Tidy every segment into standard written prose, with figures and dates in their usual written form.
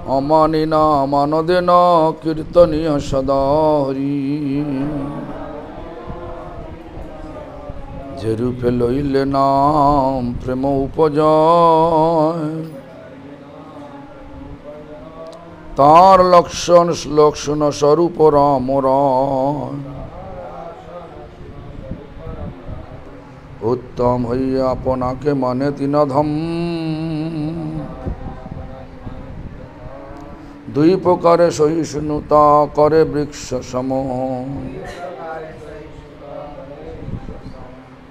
अमानिना मानदेना कीर्तनीय सदा हरि जे रूपे लइले नाम प्रेम उपजय तार लक्षण लक्षण स्वरूप राम राय उत्तम हइया अपना के माने तीन धम दुई प्रकारे सहिष्णुता करे वृक्ष सम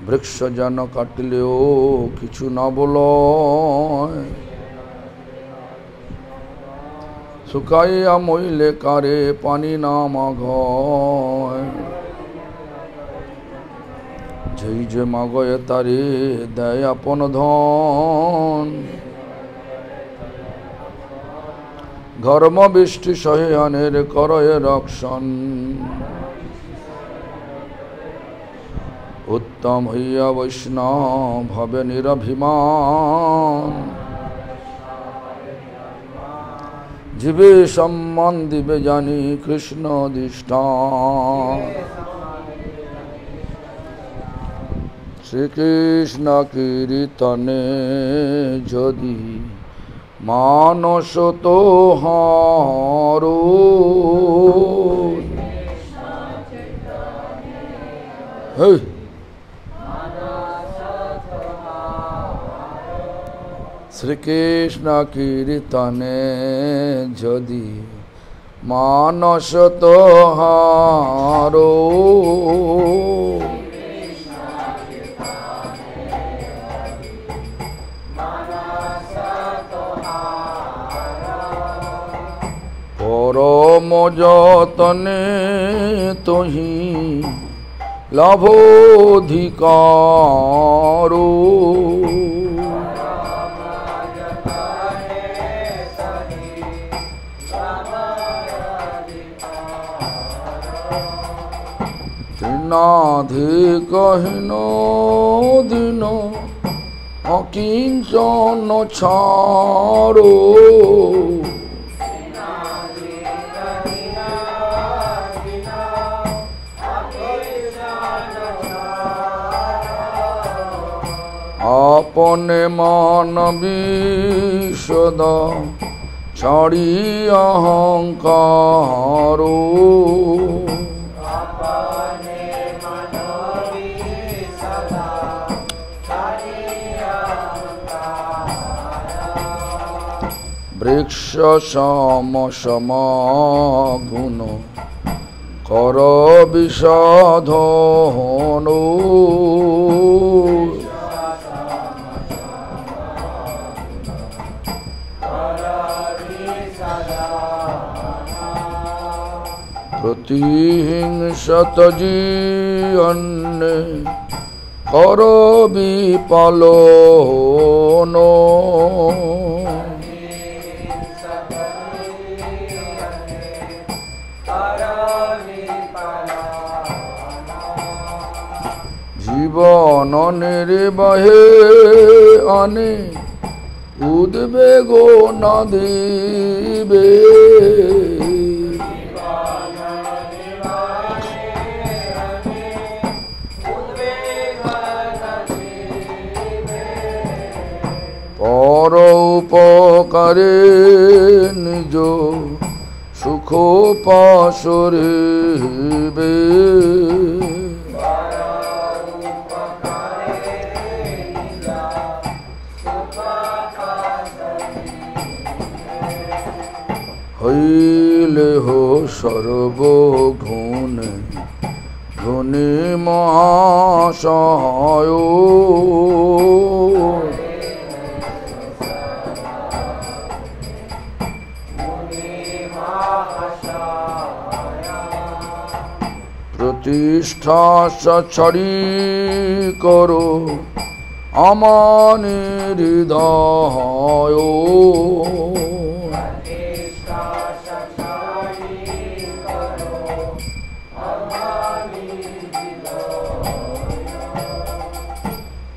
वृक्ष जन काटिलेओ किछु न बोलो सुखाइया मइले कारे पानी ना माघय जय जे मागय तारे दय अपन धन धर्म बिष्टि सहे अनेर करय रक्षण उत्तम हइया वैष्णव भवे निरभिमान जीवे सम्मान दिवे जानी कृष्ण अधिष्ठान श्री कृष्ण कीर्तने जदि मानस तो हारो श्री कृष्ण कीर्तने जदि मानस तो हारो परम जतने तोहि लाभोधिकारो तृणाधिकहीनो दिनो अकिंचन छारो अपने मानवी सदा छाड़ी अहंकारो वृक्ष सम समागुण कर विषाधनो प्रतिहिंसत जीवन्ने कर विपालनो जीवन निर्वाहे आने उद्वेगो न दिबे पर उपकारे निज सुख पाशरिबे हईले हो सर्वगुण गुणी महाशय प्रतिष्ठा सछड़ी करो अमानि हृदय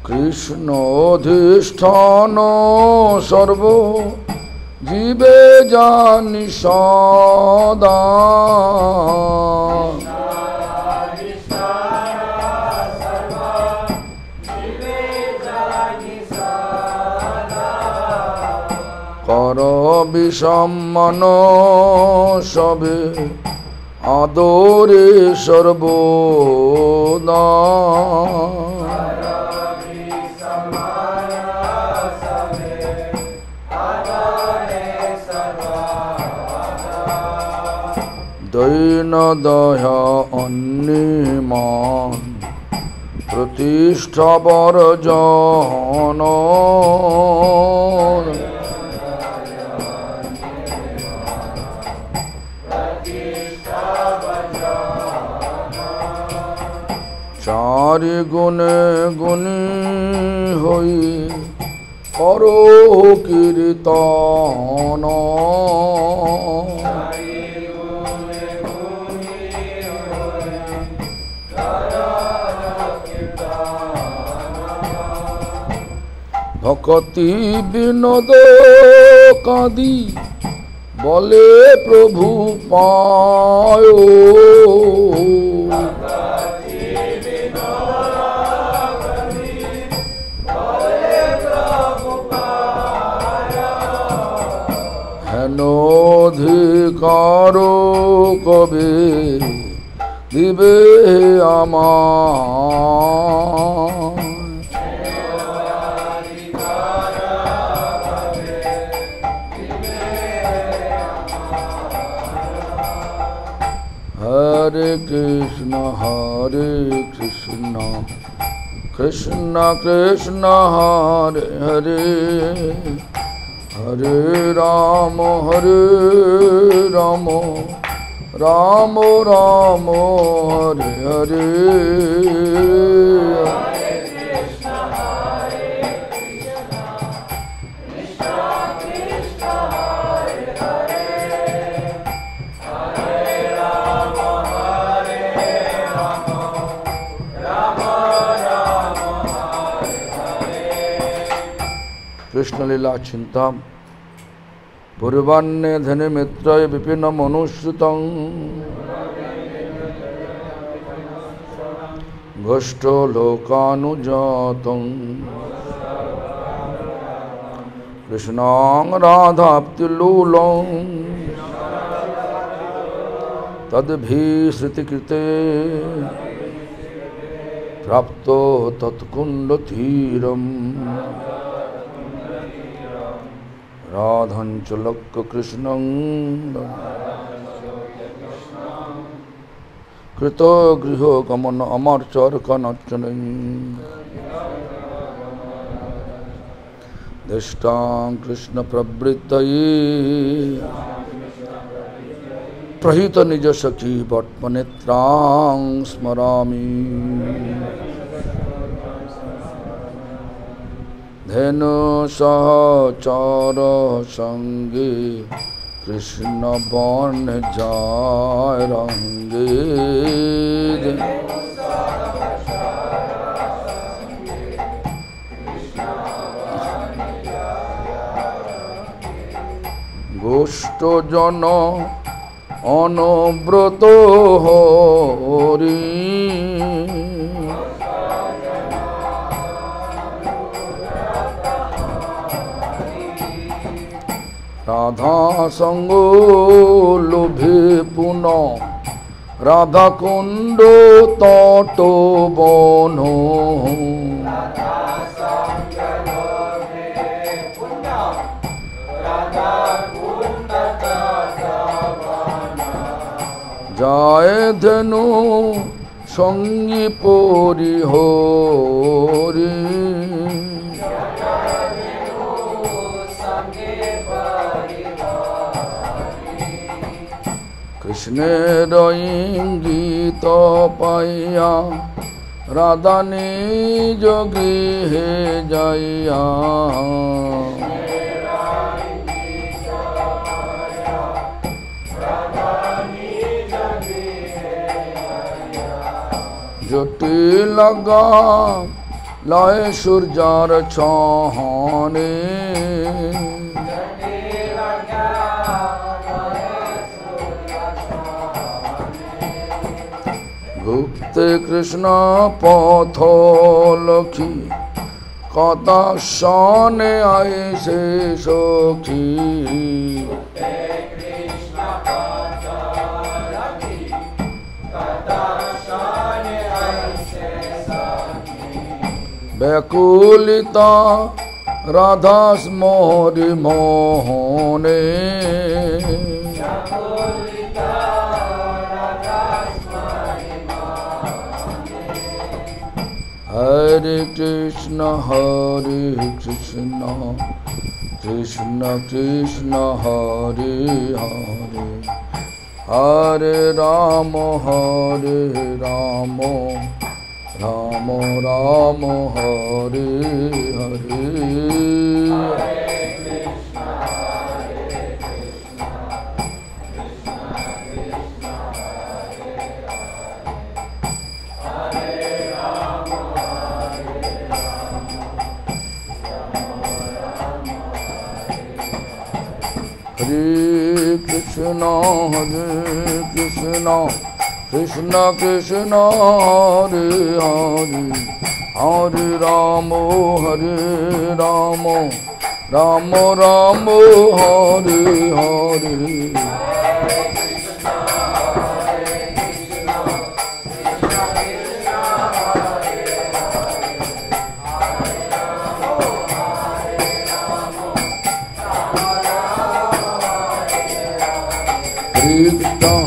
कृष्ण अधिष्ठान सर्व জীবে জানি সদা কর বিসম্মান সবে আদরে সর্বদা দৈন দয়া অন্নিমান প্রতিষ্ঠা বর্জন চারি গুণে গুণী হই কর কীর্তন ভকতি বিনোদ কাঁদি বলে প্রভু পায় হেন অধিকার কবে দিবে আমার হরে কৃষ্ণ কৃষ্ণ কৃষ্ণ হরে হরে হরে রাম রাম রাম হরে হরে कृष्णलीला चिंता पूर्वान्ने धने मित्रय विपिन मनुश्रुतं घोष्ठो लोकानुजातं कृष्णां राधाप्तिलूलं तद्भिश्रुतिकृते प्राप्तो तत्कुण्डतीरम् राधांचलक् कृष्णं कृतो गृहो गमन अमर्चर्कनर्चनं दिष्टां कृष्ण प्रवृत्तये प्रहित निज सखी पद्मनेत्रां स्मरामि धेनु सहचर संगे कृष्ण बन जाय रंगे गोष्ठ जन अनव्रत हरि राधा संग लोभे पुनः राधा कुंड तट बन जाय धनु संगी परिहरि कृष्णेर इंगित पाइया राधा निज गृहे जाइया जटिल लय सूर्यार छाने ভুক্তে কৃষ্ণ পথ লক্ষ্মী কথা শনে আইসে সখী ব্যাকুলিতা রাধাস মোহরি মোহনে হরে Krishna Krishna Krishna Hare Hare Hare Ram Ram Ram Hare Hare Krishna Hare Krishna Krishna Krishna Hare Hare Hare Rama Rama Rama Hare Hare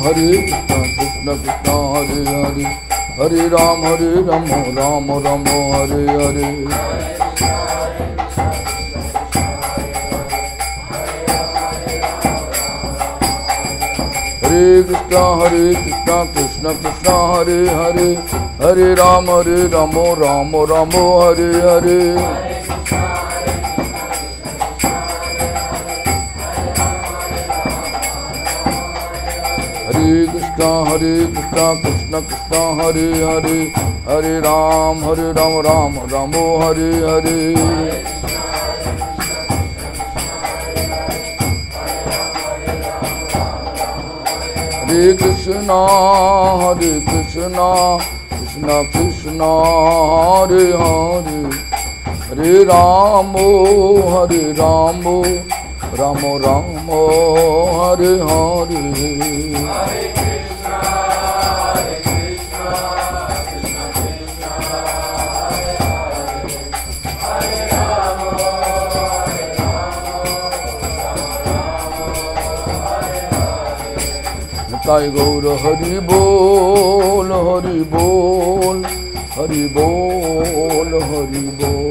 Hare Krishna Krishna Hare Hare Hare Ram Ram Hare Hare Hare Krishna Krishna Krishna Hare Hare Hare Ram Ram Hare Hare Hare Krishna Krishna Krishna Hare Hare Hare Ram Ram Hare Hare Hare Krishna Krishna Krishna Hare Hare Hare Ram Ram Hare Hare Nitai Gaur Hari Bol Hari Bol Hari Bol Hari Bol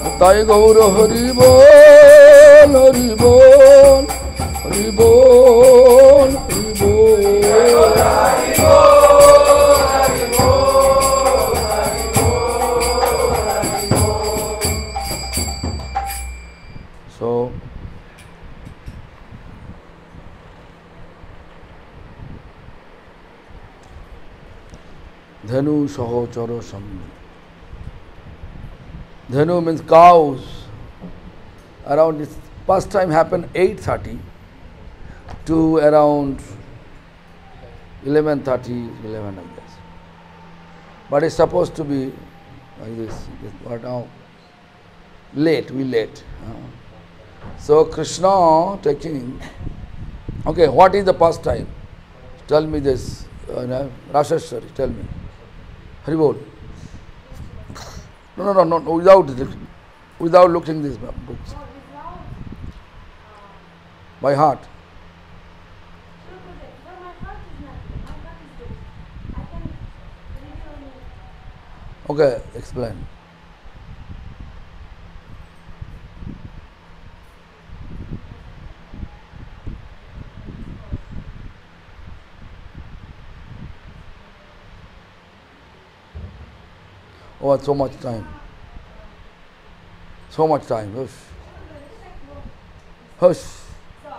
Nitai Gaur Hari Bol Hari Bol Hari Bol Hari Bol So Dhanu Sahochara Sammi. Dhanu means cows. Around this first time happened 8:30 to around 11:30, 11 I guess. But it's supposed to be like this. But now late, we late. So Krishna taking. Okay, what is the first time? Tell me this, Rashashwari. Tell me. Haribol. No, without looking these books. By heart. Okay, explain. Oh, so much time. So much time. Hush. Hush. So,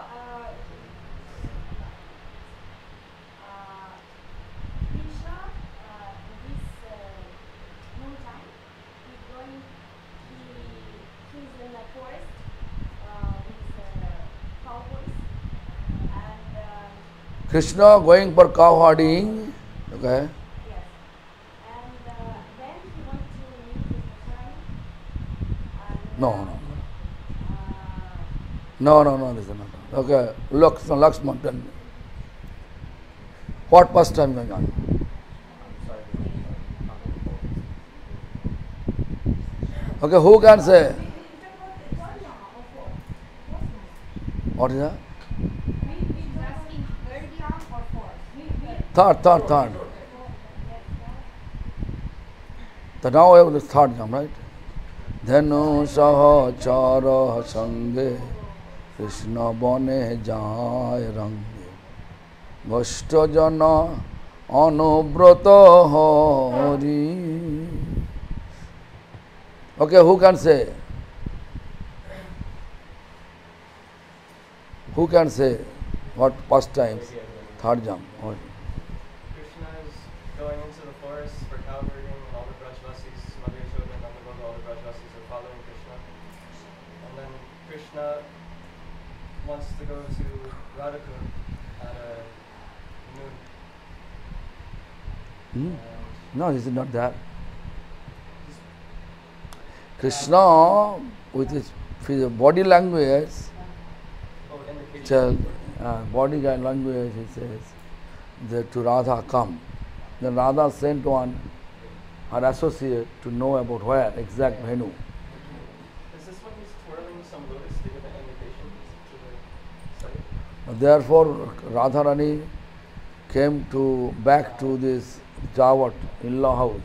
Krishna, in this noontime, he's in the forest with Krishna going for cow herding. Okay. Yes. And then he went to meet his Maharani. And, No, no. uh, This is not. Okay. Lakshman, tell me. What pastime going on? Okay, who can say? What is that? he's asking third yam or fourth? Third. So now I have the third jam, right? Dhenu saha chara sange Krishna bane jai range Vashta jana anubrata hari. Okay, who can say? Who can say what pastimes? Third jam. Krishna is going into the forest for cow herding, and all the Brajvasis, Mother Yashoda and Nanda, all the Brajvasis are following Krishna. And then Krishna wants to go to Radhakund at noon. No, this is not that. Krishna, with his body language, body language, he says that to Radha come. Then Radha sent her associate to know about where exact Venu. Is this when he's twirling some lotus to give an invitation to the site? Therefore, Radharani came back to this Jawat in-law house,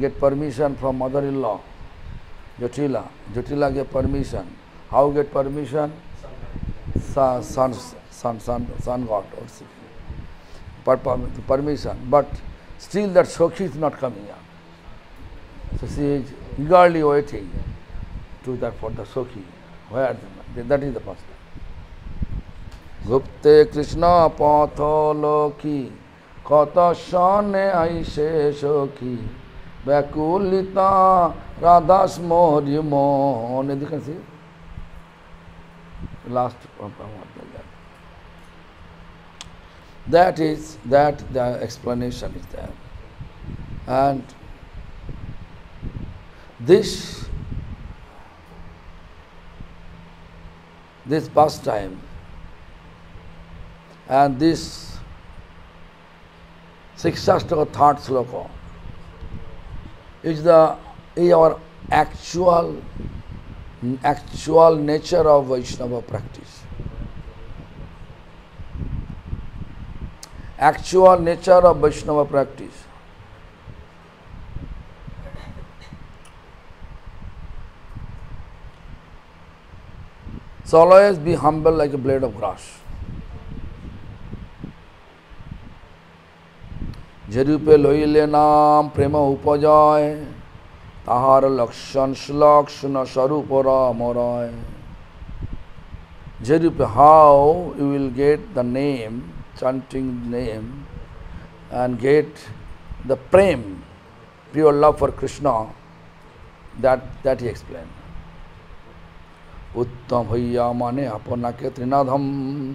get permission from mother-in-law, Jatila. Jatila get permission. How get permission? Son got permission. But still that Sokhi is not coming up. So she is eagerly waiting for the Sokhi. Where? That is the first time. Gupte Krishna patholoki kata shane aise Sokhi Vakulita Radhas Morimon. You can see? Last one. That the explanation is there. And this pastime and this Sikshastaka third sloka is our actual nature of Vaishnava practice. Actual nature of Vaishnava practice. So always be humble like a blade of grass. Jerupe loile naam prema upajay Tahar lakshan shlakshana sarupara moray. Jerupe, how you will get the name, chanting name, and get the prem, pure love for Krishna, that he explained. Uttam bhaiya mane apanake trinadham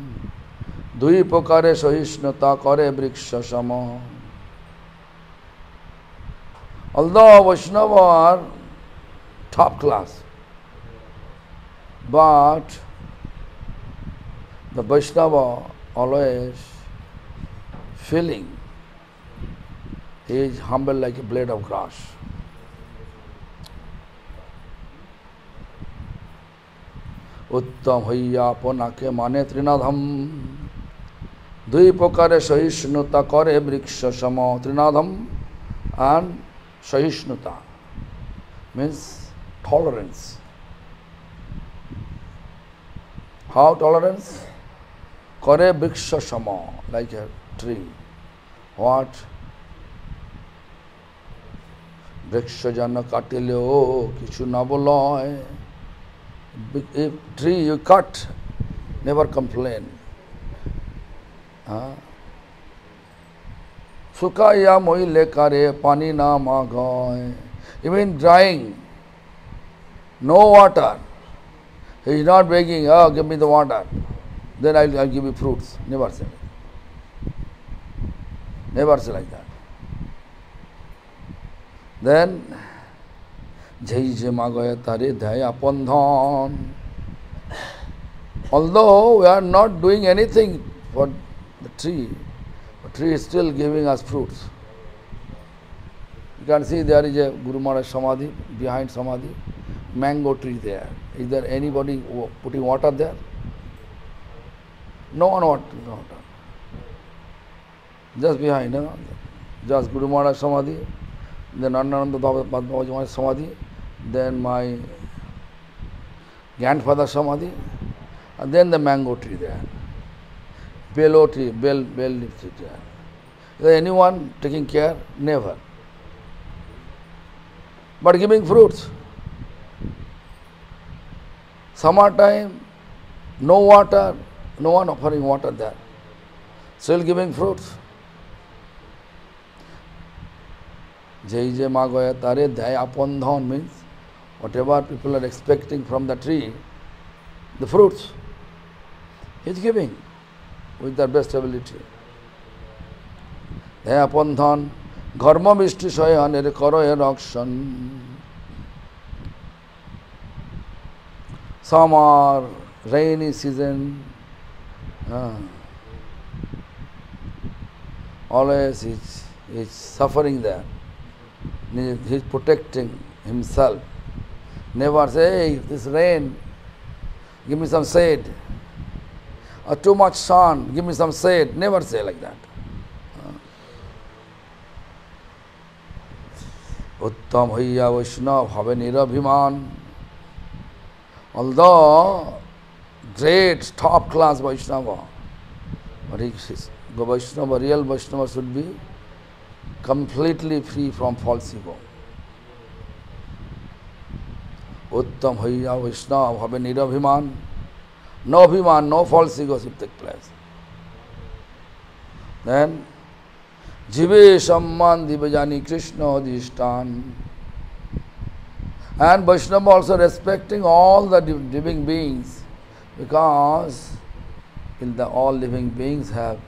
dui pokare sahishnata kare vriksha sama. Although Vaishnava are top class, but the Vaishnava always feeling he is humble like a blade of grass. Uttam hayya ponake mane trinadham dui pokare sahishnata kare vriksha sama. Trinadham and Sahishnata means tolerance. How tolerance? Kare vriksha sama, like a tree. What? Vriksha jana katilyo kichu na boloy. If tree you cut, never complain. Sukaya moile kare pani na magoy. Even drying, no water. He is not begging, oh, give me the water, then I'll give you fruits. Never say. Never say like that. Then, Jai Je Magaya Tare Dhaya Apandhan. Although we are not doing anything for the tree is still giving us fruits. You can see there is a Guru Maharaj Samadhi, behind Samadhi, mango tree there. Is there anybody putting water there? No one putting water. Just behind, just Guru Maharaj Samadhi, then Annananda Babaji Maharaj Samadhi, then my grandfather Samadhi, and then the mango tree there. Bell tree, bell leaf tree there. Is there anyone taking care? Never. But giving fruits. Summertime, no water, no one offering water there. Still giving fruits. Jai Jai Magaya Tare Dhaya Apandhan means whatever people are expecting from the tree, the fruits, he is giving with their best ability. Dhaya Apandhan Gharma Mishti Shayanere Karaye Rakshan. Summer, rainy season, always he is suffering there. He is protecting himself. Never say, hey, this rain, give me some shade. Or too much sun, give me some shade. Never say like that. Uttam Hayya Vaishnav Have Nirabhiman. Although great top class Vaishnava, but Vaishnava, real Vaishnava should be completely free from false ego. Uttam Hayya Vaishnava Have Nirabhiman. No Abhiman, no false ego should take place. Then Jive Samman Divajani Krishna Adhishtan. And Vaishnava also respecting all the living beings, because all living beings have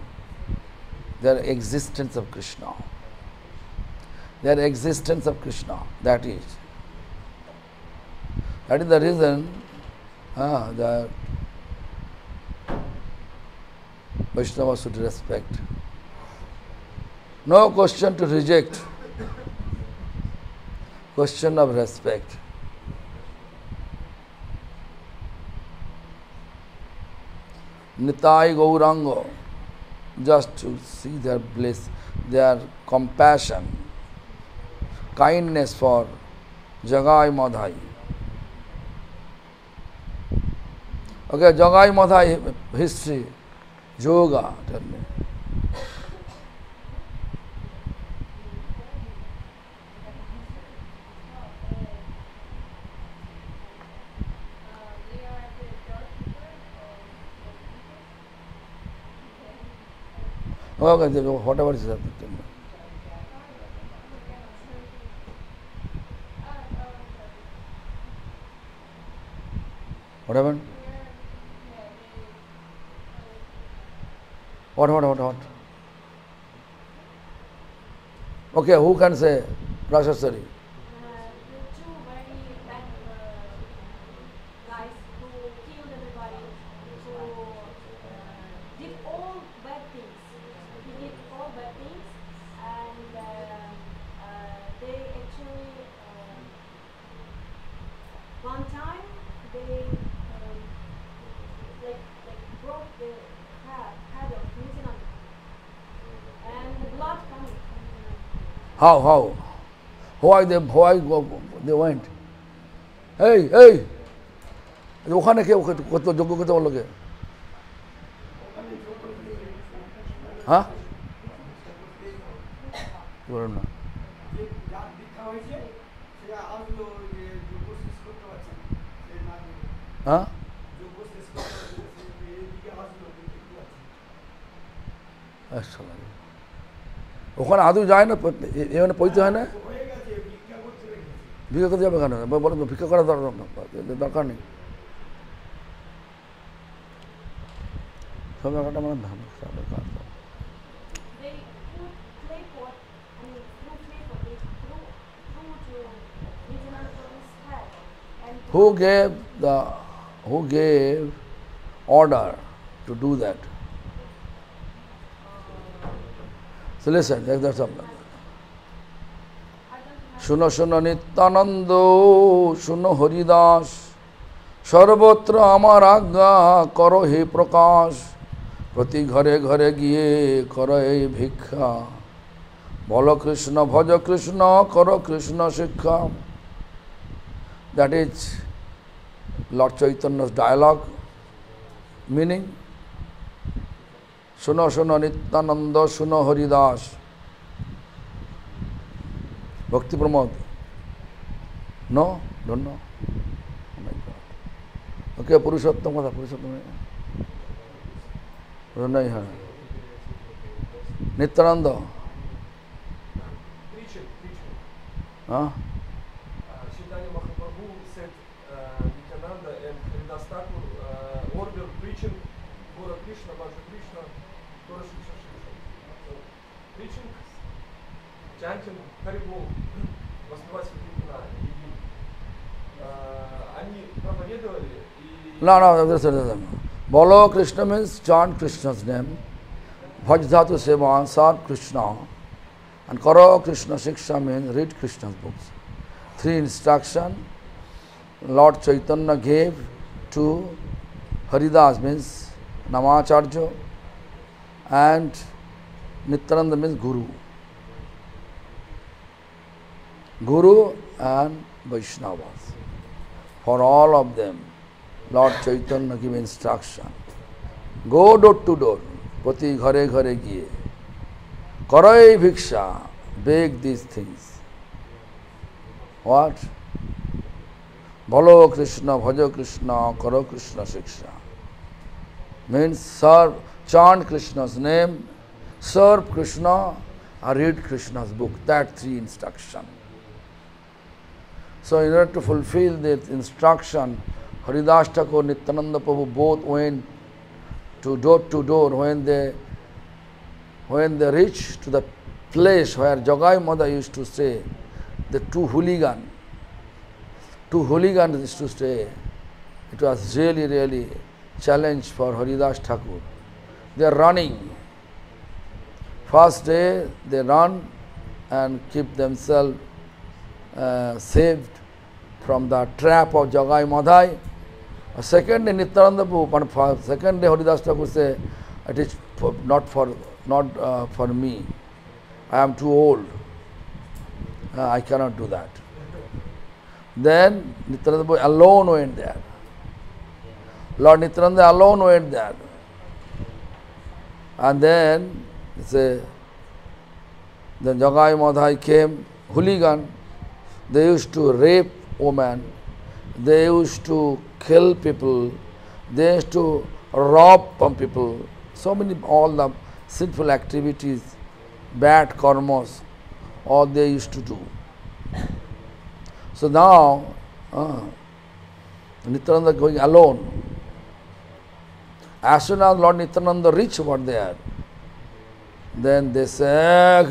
their existence of Krishna. Their existence of Krishna, that is. That is the reason that Vaishnava should respect. No question to reject. Question of respect. Nitai Gauranga, just to see their bliss, their compassion, kindness for Jagai Madhai. Okay, Jagai Madhai history, yoga, tell me. Okay, whatever is that. What happened? What? Okay, who can say Prashasari? The two very bad guys who killed everybody, who did all bad things. He did all bad things, and they actually, one time, they broke the head of Nityananda, and the blood coming. How? Why they went? Hey! ওখানে কে কত যোগ্য কত বললো কে? হ্যাঁ? বলুন না। হ্যাঁ? ওখানে আদৌ যায় না, এখানে পড়তে হয় না, ভিক্ষা করতে যাবে কেন? বলো ভিক্ষা করার দরকার নেই। সব জায়গাটা মানে They put Who gave order to do that? So listen, that's all. শুনো শুনো নিত্যানন্দ, শুনো হরিদাস, সর্বত্র আমার আজ্ঞা করো হে প্রকাশ, প্রতি ঘরে ঘরে গিয়ে করো এই ভিক্ষা, বলো কৃষ্ণ ভজ কৃষ্ণ করো কৃষ্ণ শিক্ষা. That is Lord Chaitanya's dialogue, meaning, শুনো শুনো নিত্যানন্দ, শুনো Haridas. Bhakti Pramod? No? Don't know? Oh my God. Okay, Purushottam কথা, Purushottam नहीं है. Nityananda? Huh? Chaitanya Mahaprabhu said Nityananda and Haridas Thakur ordered preaching Gora Krishna, Bhaja Krishna, Gora Shiksha Shiksha. So, preaching, chanting Харибол, воспевать святые имена. И они проповедовали и... No, listen. Bolo Krishna means chant Krishna's name. Bhaj dhatu seva, serve Krishna. And Karo Krishna Shiksha means read Krishna's books. 3 instructions Lord Chaitanya gave to Haridas means Namacharya, and Nityananda means Guru. Guru and Vaishnavas. For all of them, Lord Chaitanya gave instruction. Go door to door, prati ghare ghare giye. Karai bhiksha, beg these things. What? Bolo Krishna, bhajo Krishna, karo Krishna shiksha. Means serve, chant Krishna's name, serve Krishna, or read Krishna's book. That 3 instructions. So in order to fulfill that instruction, Haridas Thakur, Nityananda Prabhu both went to door when they reached to the place where Jagai Mother used to stay. The two hooligans used to stay. It was really challenge for Haridas Thakur. They are running. First day they run and keep themselves saved from the trap of Jagai Madhai. Second day Nityananda Prabhu, second day Haridas Thakur say, it is not for me. I am too old. I cannot do that. Then Nityananda Prabhu alone went there. Lord Nityananda alone went there. And then Jagai Madhai came, hooligan. They used to rape women. They used to kill people. They used to rob from people. So many, all the sinful activities, bad karmas, all they used to do. So now, Nityananda going alone. As soon as Lord Nityananda reached over there, then they say,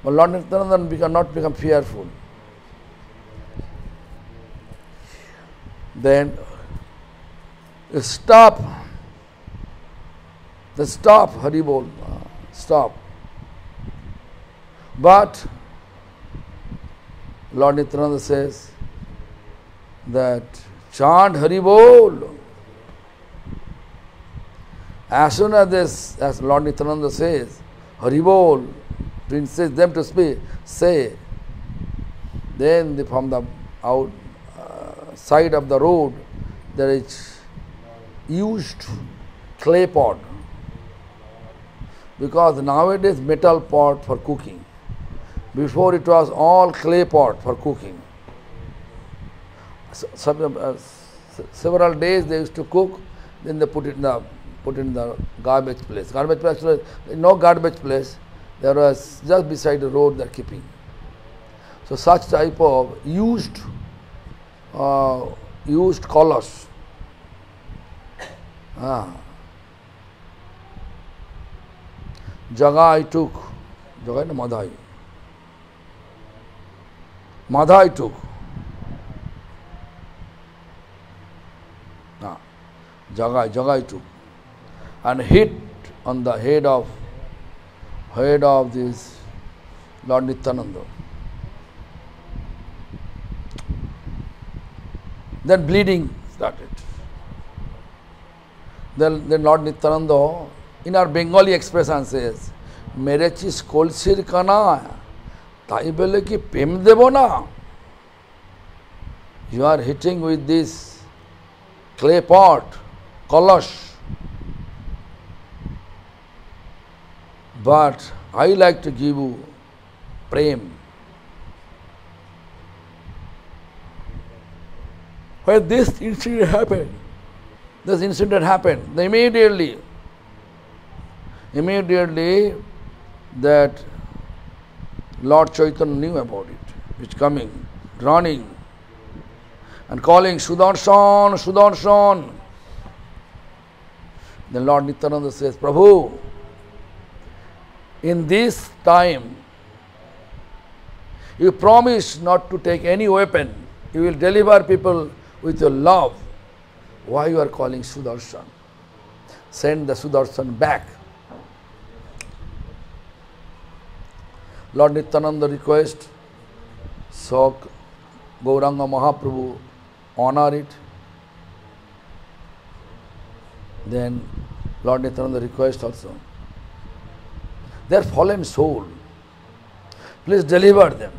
but Lord Nityananda not become fearful. Then stop. They stop, Haribol, stop. But Lord Nityananda says that chant Haribol. As soon as this, as Lord Nityananda says, Haribol, to insist them to say, then from the side of the road there is used clay pot, because nowadays metal pot for cooking. Before it was all clay pot for cooking. Several days they used to cook, then they put in the garbage place. Garbage place, no garbage place. There was just beside the road they're keeping. So such type of used colors. Jagai took, Jagai no Madhai. Madhai took. Jagai took. And hit on the head of this Lord Nityananda. Then bleeding started. Then Lord Nityananda, in our Bengali expression, says, "Mere chis kolsir kana, tai bole ki pem debo na." You are hitting with this clay pot, kalash. But I like to give you prem. When this incident happened, then immediately that Lord Chaitanya knew about it. He's coming, running, and calling, "Sudarshan, Sudarshan." Then Lord Nityananda says, "Prabhu, in this time, you promise not to take any weapon. You will deliver people with your love. Why you are calling Sudarshan? Send the Sudarshan back." Lord Nityananda request, so Gauranga Mahaprabhu honor it. Then Lord Nityananda request also, "They are fallen soul. Please deliver them."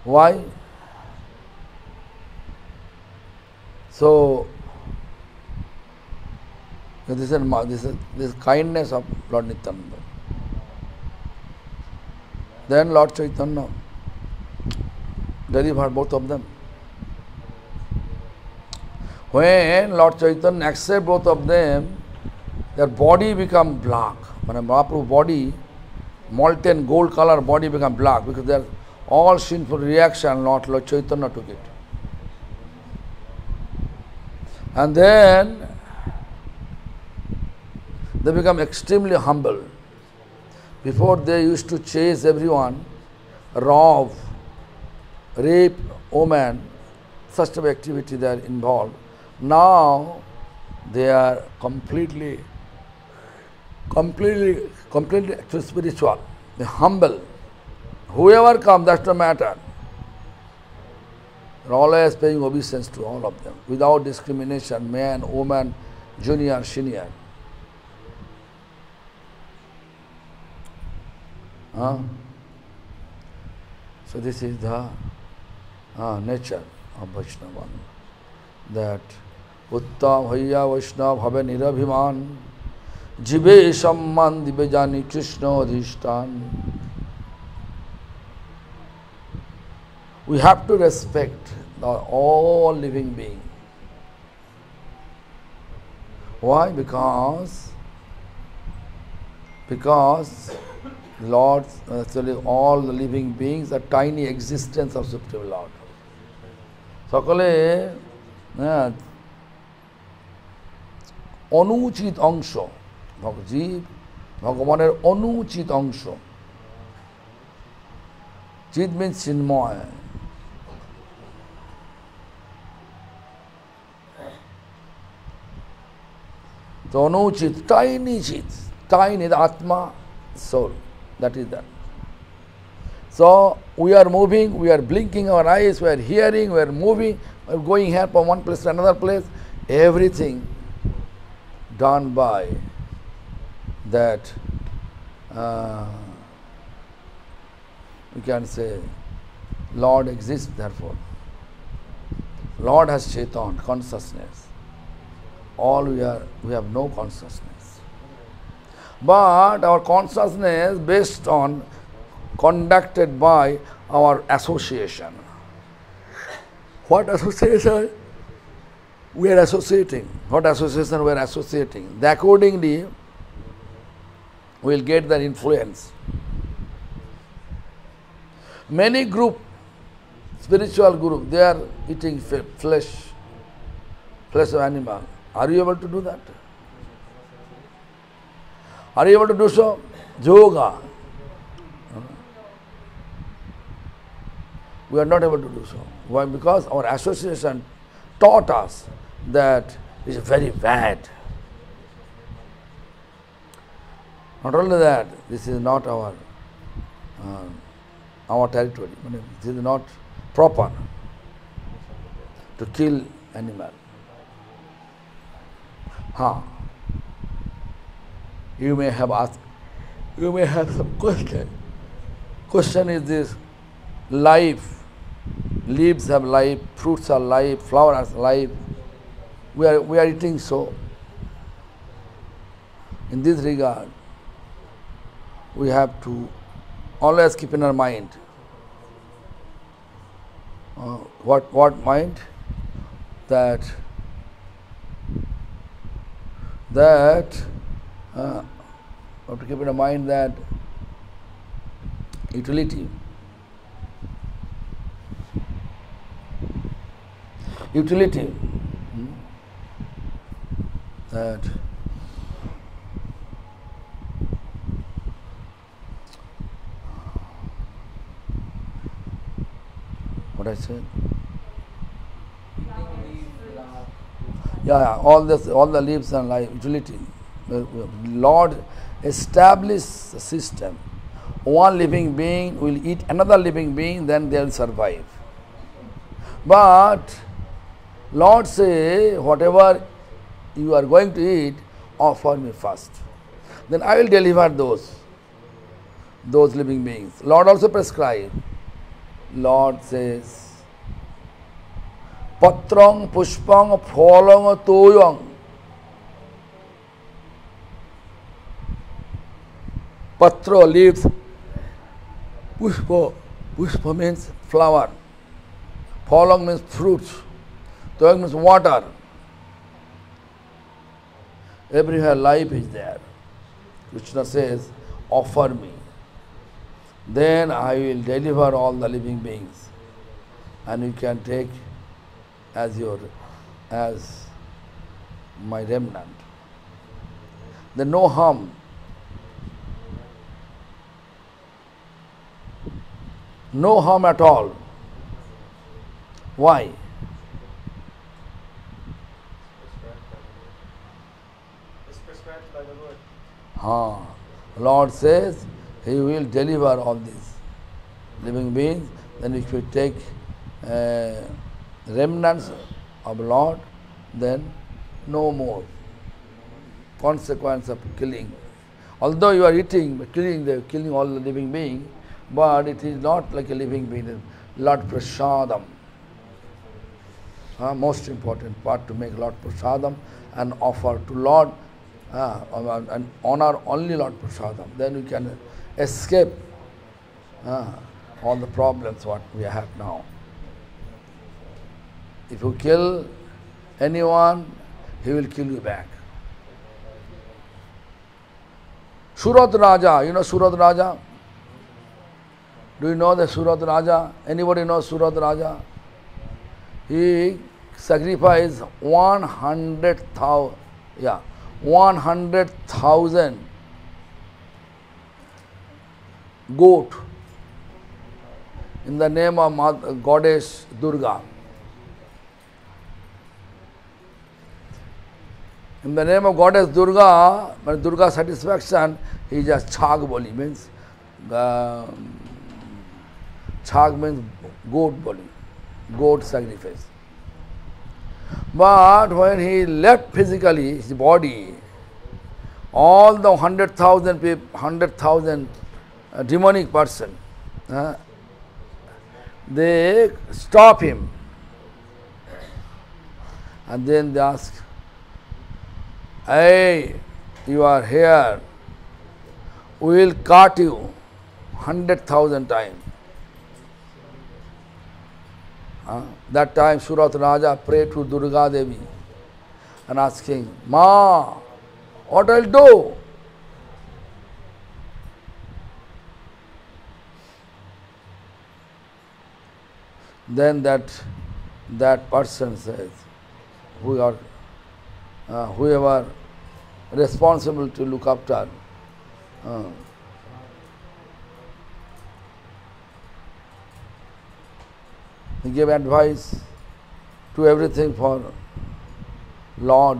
Why? So, this is kindness of Lord Nityananda. Then Lord Chaitanya delivered both of them. When Lord Chaitanya accepts both of them, their body become black. When Mahaprabhu's body, molten gold color body become black because they are all sinful reaction, not Lord Chaitanya took it. And then they become extremely humble. Before they used to chase everyone, rob, rape, woman, such type of activity they are involved. Now they are completely actually spiritual. They are humble. Whoever comes, that's the matter. They are always paying obeisance to all of them, without discrimination, man, woman, junior, senior. So this is the nature of Vaishnava, that Uttam Bhaiya Vaishnava Bhave Nirabhiman Jive Samman Dibejani Krishna Adhishtan. We have to respect all living beings. Why? Because Lord, actually all the living beings are tiny existence of Supreme Lord. সকলে অনুচিত অংশ, জীব ভগবানের অনুচিত অংশ। চিৎ means চিন্ময়। So অনুচিত, tiny চিৎ, tiny, the Atma, soul, that is that. So we are moving, we are blinking our eyes, we are hearing, we are moving, we are going here from one place to another place. Everything done by that, we can say, Lord exists therefore. Lord has Chaitan, consciousness. All we have no consciousness. But our consciousness based on, conducted by our association. What association? We are associating. What association we are associating? Accordingly, we will get that influence. Many spiritual group, they are eating flesh of animal. Are you able to do that? Are you able to do so? yoga. We are not able to do so. Why? Because our association taught us that it is very bad. Not only that, this is not our territory. This is not proper to kill animal. You may have asked, you may have some question. Question is this: life, leaves have life, fruits are life, flowers are life. We are eating so. In this regard, we have to always keep in our mind. What mind? That we have to keep in mind that utility. That what I said? Yeah, all the leaves and life, utility. The Lord established a system. One living being will eat another living being, then they will survive. But Lord say, whatever you are going to eat, offer me first. Then I will deliver those living beings. Lord also prescribed. Lord says, Patrang pushpang phalang toyang. Patra, leaves. Pushpa means flower. Phalang means fruits. Toyang means water. Everywhere life is there. Krishna says, offer me. Then I will deliver all the living beings. And you can take as my remnant. Then no harm. No harm at all. Why? It's prescribed by the Lord. Lord says He will deliver all these living beings. Then if we take remnants of Lord, then no more consequence of killing. Although you are eating, killing all the living beings, but it is not like a living being. Lord Prasadam. Most important part to make Lord Prasadam and offer to Lord and honor only Lord Prasadam. Then we can escape all the problems what we have now. If you kill anyone, he will kill you back. Surat Raja, you know Surat Raja? Do you know the Surat Raja? Anybody know Surat Raja? He sacrificed 100,000 goat in the name of goddess Durga. In the name of goddess Durga, when Durga satisfaction, he just Chag Boli, means Chag means goat boli, goat sacrifice. But when he left physically his body, all the 100,000 people, 100,000 demonic person, they stop him. And then they ask, hey, you are here, we will cut you 100,000 times. That time Surat Raja prayed to Durga Devi and asking, Ma, what I'll do? Then that person says, whoever responsible to look after He gave advice to everything for Lord.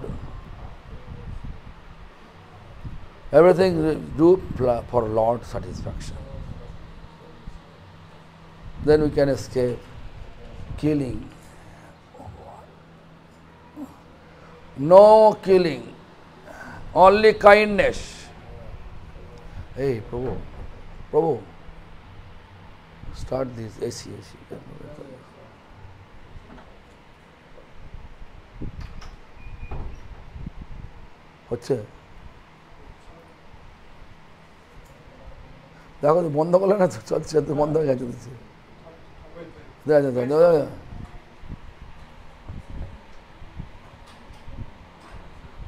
Everything do for Lord satisfaction. Then we can escape killing. No killing, only kindness. Hey, Prabhu, start this AC. হচ্ছে দেখো তো বন্ধ করলে না তো চলছে তো বন্ধ হয়ে গেছে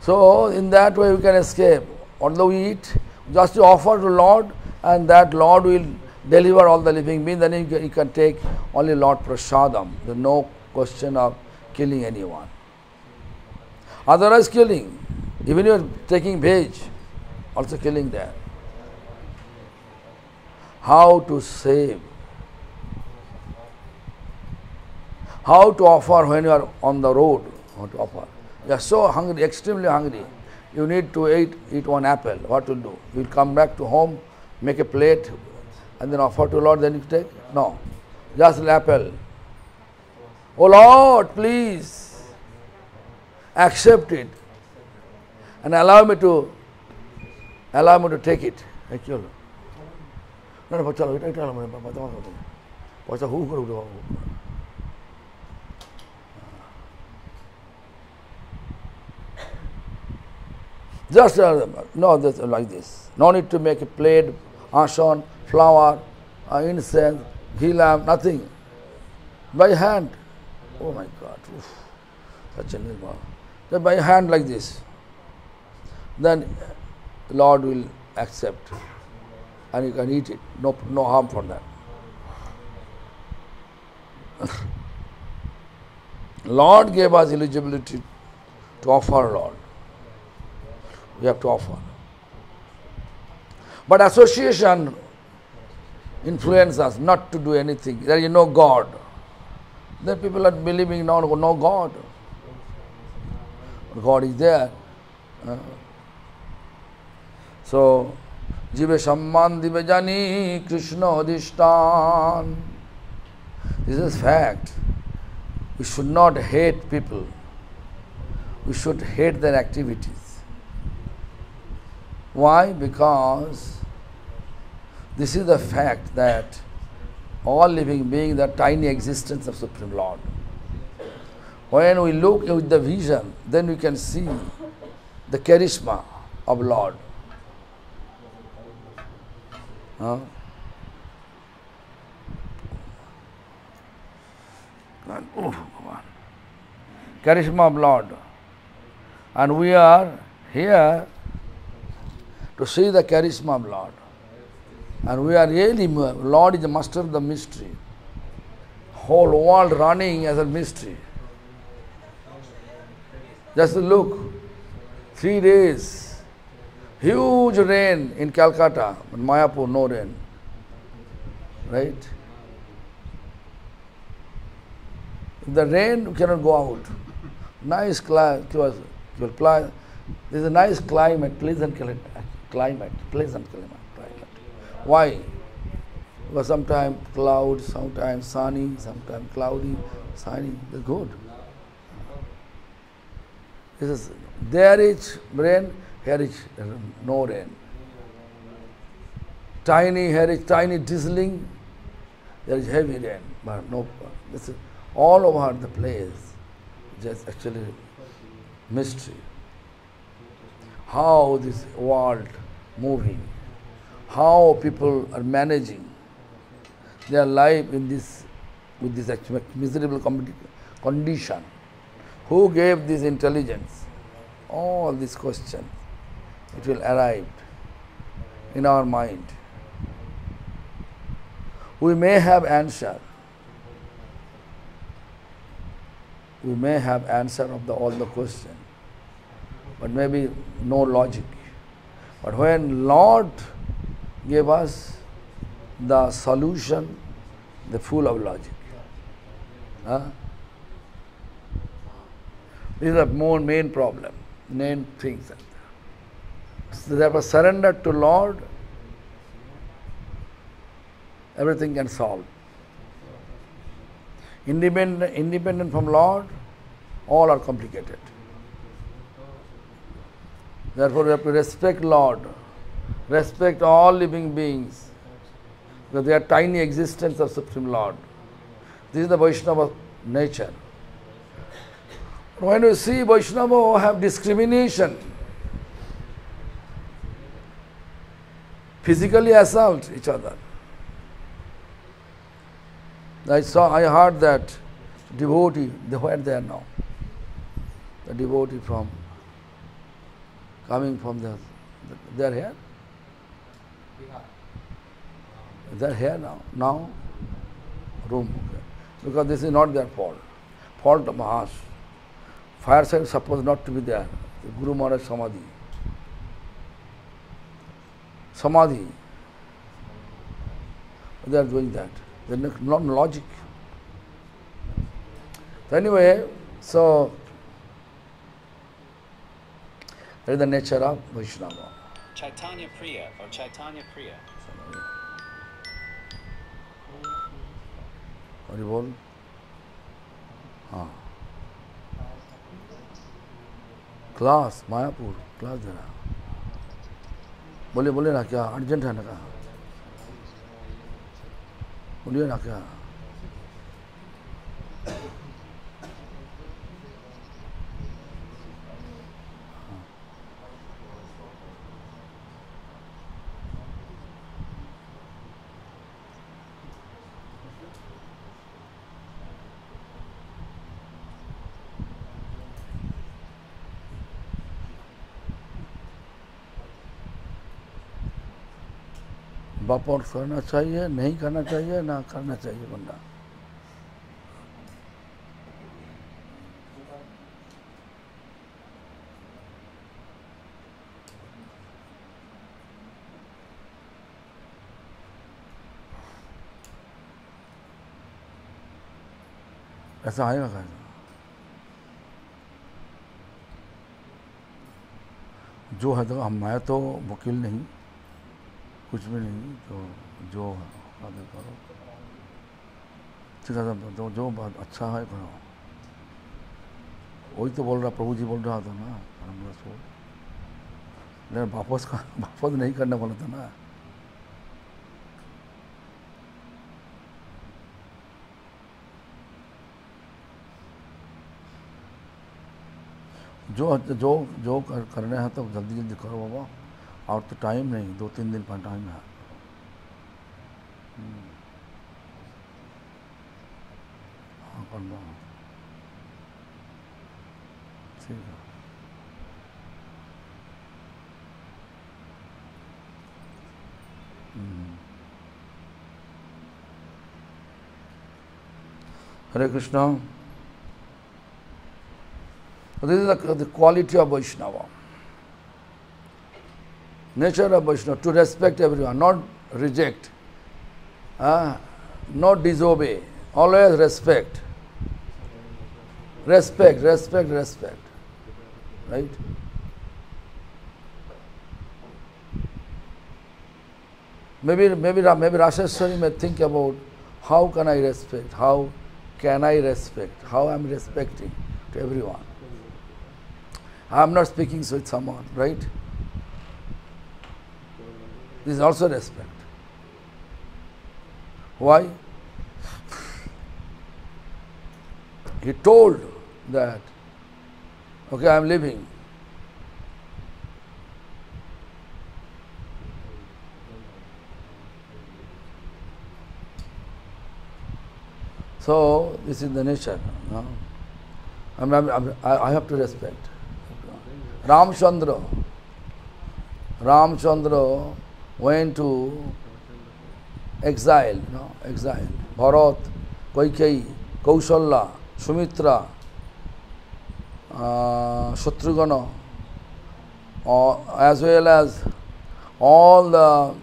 So in that way we can escape. Although we eat, just to offer to Lord, and that Lord will deliver all the living beings. Then you can take only Lord Prasadam. There is no question of killing anyone. Otherwise killing, even you are taking veg, also killing there. How to save? How to offer when you are on the road? How to offer? You are so hungry, extremely hungry. You need to eat one apple. What to do? You will come back to home, make a plate, and then offer to Lord. Then you take? No, just an apple. Oh Lord, please accept it and allow me to take it. No, চলো এটা পয়সা হু করে উঠে just no, this, like this. No need to make a plate, ashan, flower, incense, ghee lamp, nothing. By hand. Oh my God. Oof. Such a nirmal. Just by hand like this. Then Lord will accept. And you can eat it. No harm for that. Lord gave us eligibility to offer Lord. We have to offer. But association influences us not to do anything. There is no God. Then people are believing no God. God is there. So, Jive Samman Dive Jani Krishna Adhishtan. This is fact. We should not hate people. We should hate their activities. Why? Because this is the fact that all living beings are tiny existence of Supreme Lord. When we look with the vision, then we can see the charisma of Lord. Charisma of Lord. And we are here to see the charisma of Lord. And we are really, Lord is the master of the mystery. Whole world running as a mystery. Just look, 3 days, huge rain in Calcutta, but Mayapur no rain. Right? The rain cannot go out. Nice climate. This is a nice climate, pleasant climate. Why? Because sometimes cloud, sometimes sunny, sometimes cloudy, sunny. That's good. There is rain, here is no rain. Here is tiny drizzling, there is heavy rain, but no. This is all over the place. Just actually mystery. How this world moving, how people are managing their life in this with this actual miserable condition. Who gave this intelligence? All these questions, it will arrive in our mind. We may have answer. We may have answer of all the questions, but maybe no logic. But when Lord gave us the solution, the full of logic. Huh? These are more main problem, main things. So therefore surrender to Lord, everything can solve. Independent from Lord, all are complicated. Therefore we have to respect Lord, respect all living beings, because they are tiny existence of Supreme Lord. This is the Vaishnava nature. When you see Vaishnava have discrimination, physically assault each other. I heard that devotee, where they are now? The devotee coming from they are here? They are here now. Now, room. Okay. Because this is not their fault. Fault of Maharaj. Fireside is supposed not to be there. The Guru Maharaj Samadhi. Samadhi. They are doing that. They are not logic. So anyway, so that is the nature of Vaishnava. Chaitanya Priya or Chaitanya Priya. Hari bol. हाँ. Class Mayapur class देना. बोले ना क्या urgent है ना कहा. बोलिए ना क्या. वापस करना चाहिए, नहीं करना चाहिए, ना करना चाहिए बंदा. ऐसा आएगा कैसा? जो है तो मैं तो वकील नहीं, कुछ भी नहीं, तो जो बातें करो ठीक है. तो जो बात अच्छा है करो. वही तो बोल रहा, प्रभु जी बोल रहा था ना, लेकिन वापस नहीं करने वाला था ना. जो करने हैं तो जल्दी करो बाबा. और तो टाइम नहीं, 2-3 दिन का टाइम है. हाँ कर दो. ठीक है. Hare Krishna. This is the quality of Vaishnava. Nature of Vaishnava, to respect everyone, not reject, not disobey, always respect. Respect. Right? Maybe Rasheshwari may think about how can I respect, how can I respect, how I am respecting to everyone. I am not speaking with someone, right? This is also respect. Why? He told that, okay, I am leaving. So, this is the nature. No? I have to respect. Ramchandra went to exile, exile. Bharat, Kaikeyi, Kaushalya, Sumitra, Shatrugana, as well as all the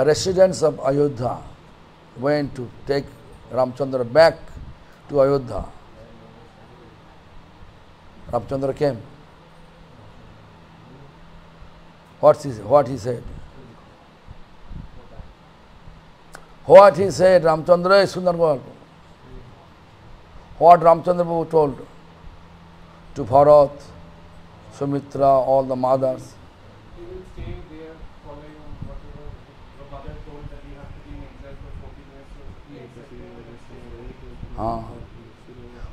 residents of Ayodhya went to take Ramchandra back to Ayodhya. Ramchandra came. What he said? What he said, Ramchandra is Sundar. What Ramchandra Babu told to Bharat, Sumitra, all the mothers. He will stay there following whatever your mother told that you have to be in exile for 40 minutes.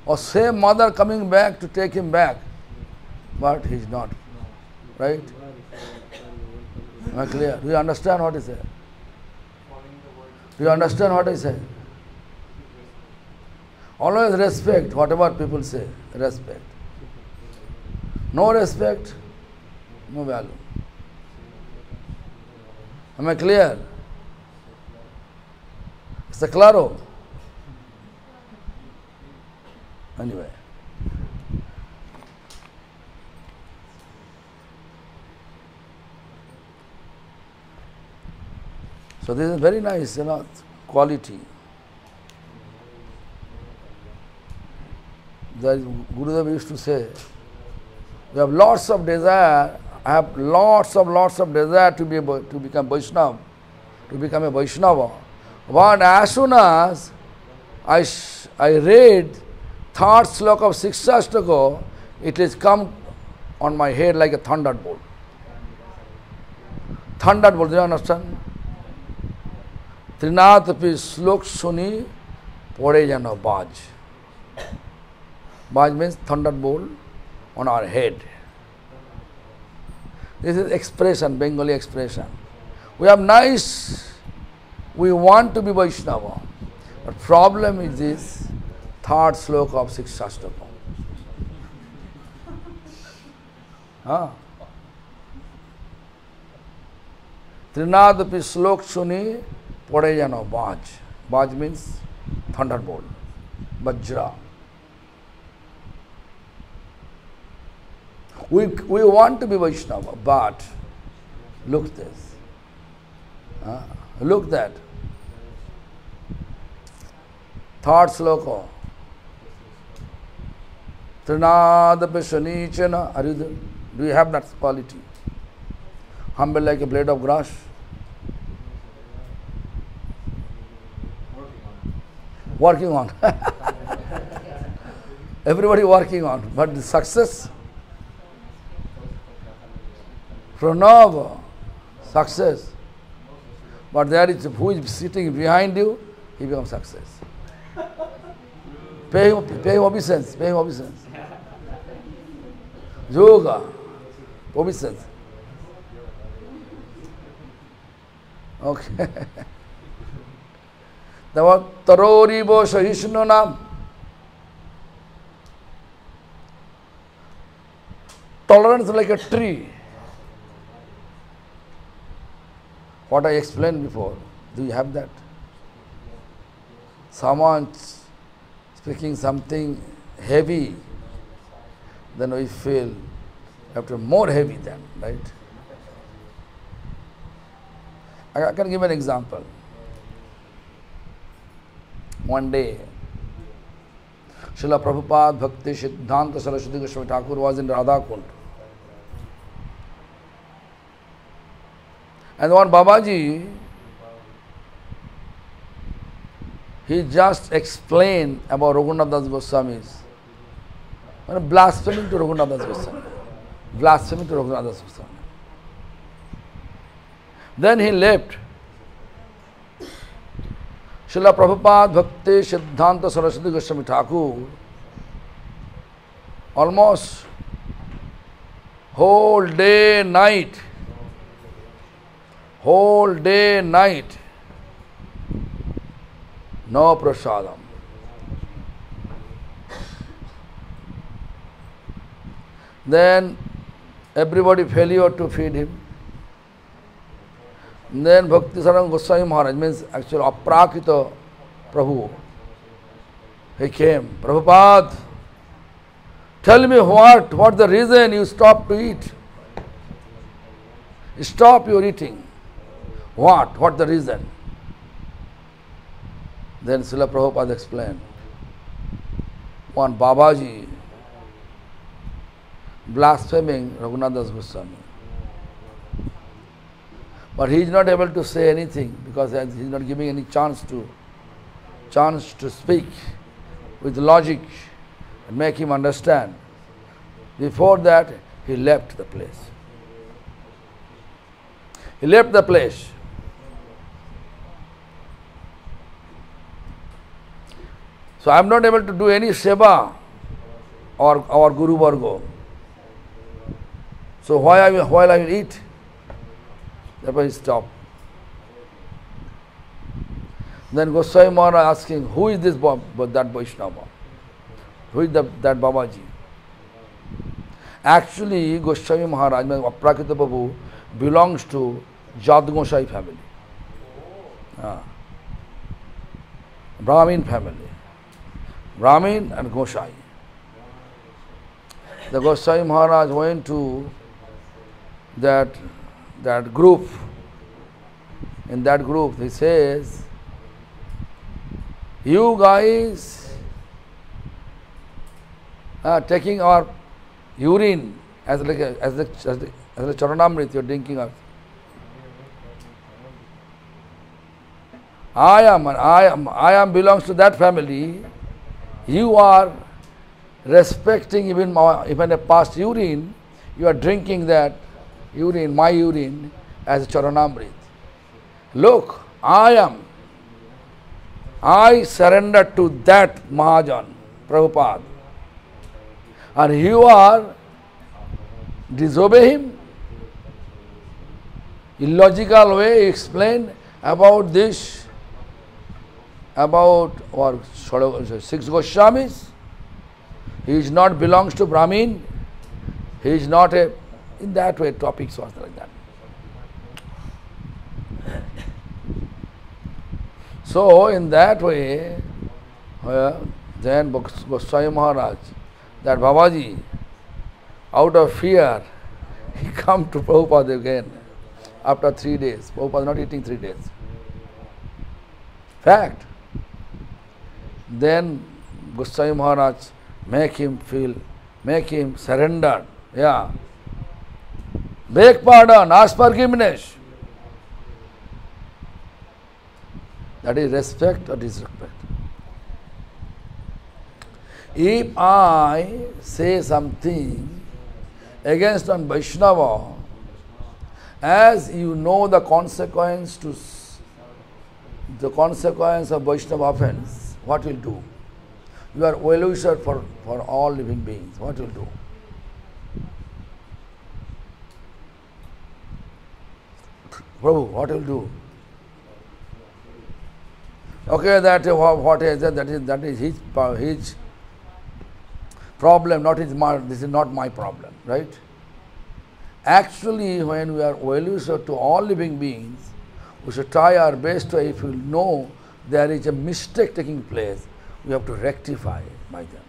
Or same mother coming back to take him back, but he is not. Right? Am I clear? Do you understand what he said? Do you understand what I say? Always respect whatever people say. Respect. No respect, no value. Am I clear? It's claro. Anyway. So this is very nice, quality. Gurudev used to say, we have lots of desire, I have lots of desire to become Vaishnava, to become a Vaishnava. But as soon as I read third sloka of Sikshastaka, it has come on my head like a thunderbolt. Thunderbolt, do you understand? Trinatapi slok suni pore jana baj. Baj means thunderbolt on our head. This is expression, Bengali expression. We have we want to be Vaishnava. But problem is this third sloka of Sikshastaka. Trinadapi slok suni pore jana baj. Baj means thunderbolt, Vajra. We want to be Vaishnava, but look this. Look that. Third sloka. Trinadapi shanichana. Do you have that quality? Humble like a blade of grass. Working on. Everybody working on. But the success, Pranava, success. But there is who is sitting behind you, he becomes success. Pay him obeisance, pay him obeisance. Yoga, obeisance. Okay. The word Taroribo Sahishnu Nam. Tolerance like a tree. What I explained before, do you have that? Someone speaking something heavy, then we feel after more heavy than, right? I can give an example. One day, Srila Prabhupada Bhakti Siddhanta Saraswati Goswami Thakur was in Radhakund. And one Babaji, he just explained about Raghunath Das Goswami's blaspheming to Raghunath Das Goswami. Blaspheming to Raghunath Das Goswami. Then he left. Srila Prabhupada Bhakti Siddhanta Saraswati Goswami Thakur almost whole day, night, no prasadam. Then everybody failure to feed him. Then Bhakti Sarang Goswami Maharaj, means actually Aprakita Prabhu, he came. Prabhupada, tell me what the reason you stopped to eat? Stop your eating. What the reason? Then Srila Prabhupada explained, one Babaji blaspheming Raghunath Das Goswami. But he is not able to say anything because he is not giving any chance to speak with logic and make him understand. Before that, he left the place. He left the place. So I am not able to do any seva or Guru Vargo. So while I will eat, therefore he stopped. Then Goswami Maharaj asking, who is this that Vaishnava? Who is that Babaji? Actually, Goswami Maharaj, Aprakita Prabhu, belongs to Jat Gosai family. Brahmin family. Brahmin and Gosai. The Goswami Maharaj went to that group. In that group, he says, you guys are taking our urine as a charanamrit, you are drinking out. I am belongs to that family. You are respecting even a past urine. You are drinking that urine, my urine, as a charanamrit. Look, I surrender to that Mahajan, Prabhupada. And you are disobey him. Illogical way explain about this, about our 6 Goswamis. He is not belongs to Brahmin. He is not a, in that way topics was like that. So in that way, then Goswami Maharaj, that Babaji, out of fear, he come to Prabhupada again after 3 days. Prabhupada not eating 3 days. Fact. Then Goswami Maharaj make him surrender. Yeah. Beg pardon, ask forgiveness. That is respect or disrespect. If I say something against one Vaishnava, as you know the consequence of Vaishnava offense, what will do? You are well-wisher for all living beings. What will do? Prabhu, what will do? Okay, that is his problem, not his. This is not my problem, right? Actually, when we are well-wisher to all living beings, we should try our best to, if we know there is a mistake taking place, we have to rectify by them.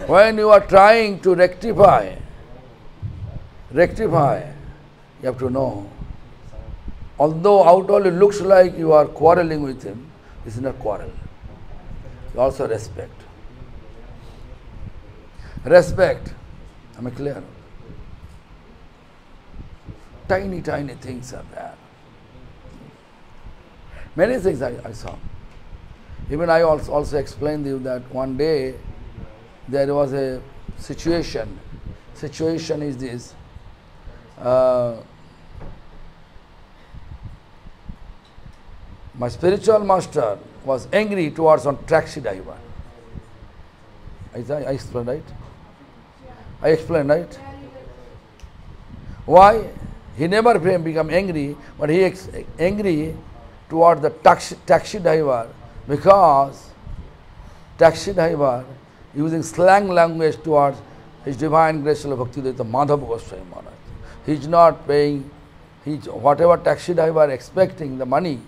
When you are trying to rectify, you have to know. Although outwardly looks like you are quarreling with him, this is not quarrel. You also respect. Respect. Am I clear? Tiny things are there. Many things I saw. Even I also explained to you that one day there was a situation. Situation is this. My spiritual master was angry towards one taxi driver. I explained, right? I explained, right? Why? He never become angry, but he angry towards the taxi driver because taxi driver using slang language towards His Divine Grace Bhaktivedanta Madhava Goswami Maharaj. He is not paying, whatever taxi driver expecting the money,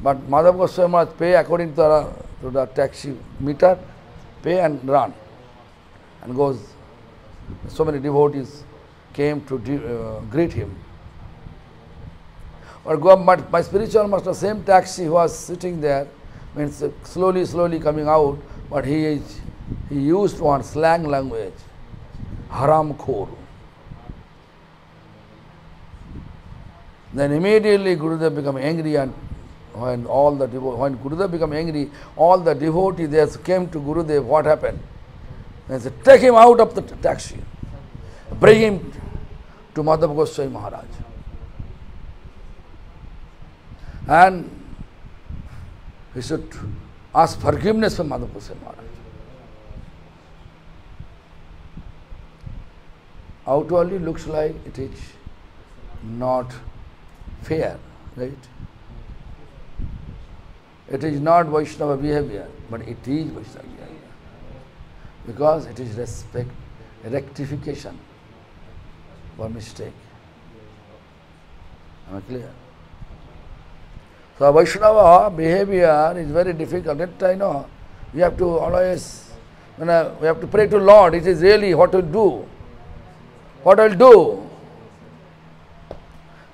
but Madhava Goswami Maharaj pay according to the taxi meter, pay and run, and goes. So many devotees came to greet him. Or go up, my spiritual master, same taxi who was sitting there, means slowly coming out, but he used one slang language, haram khor. Then immediately Gurudev became angry, and when Gurudev became angry, all the devotees there came to Gurudev. What happened? They said, take him out of the taxi, bring him to Madhav Goswami Maharaj. And he should ask forgiveness from Madhav Goswami Maharaj. Outwardly looks like it is not fair, right? It is not Vaishnava behavior, but it is Vaishnava behavior. Because it is respect, rectification for mistake. Am I clear? So Vaishnava behavior is very difficult. That I know. We have to always, we have to pray to Lord. It is really what to do. What I will do.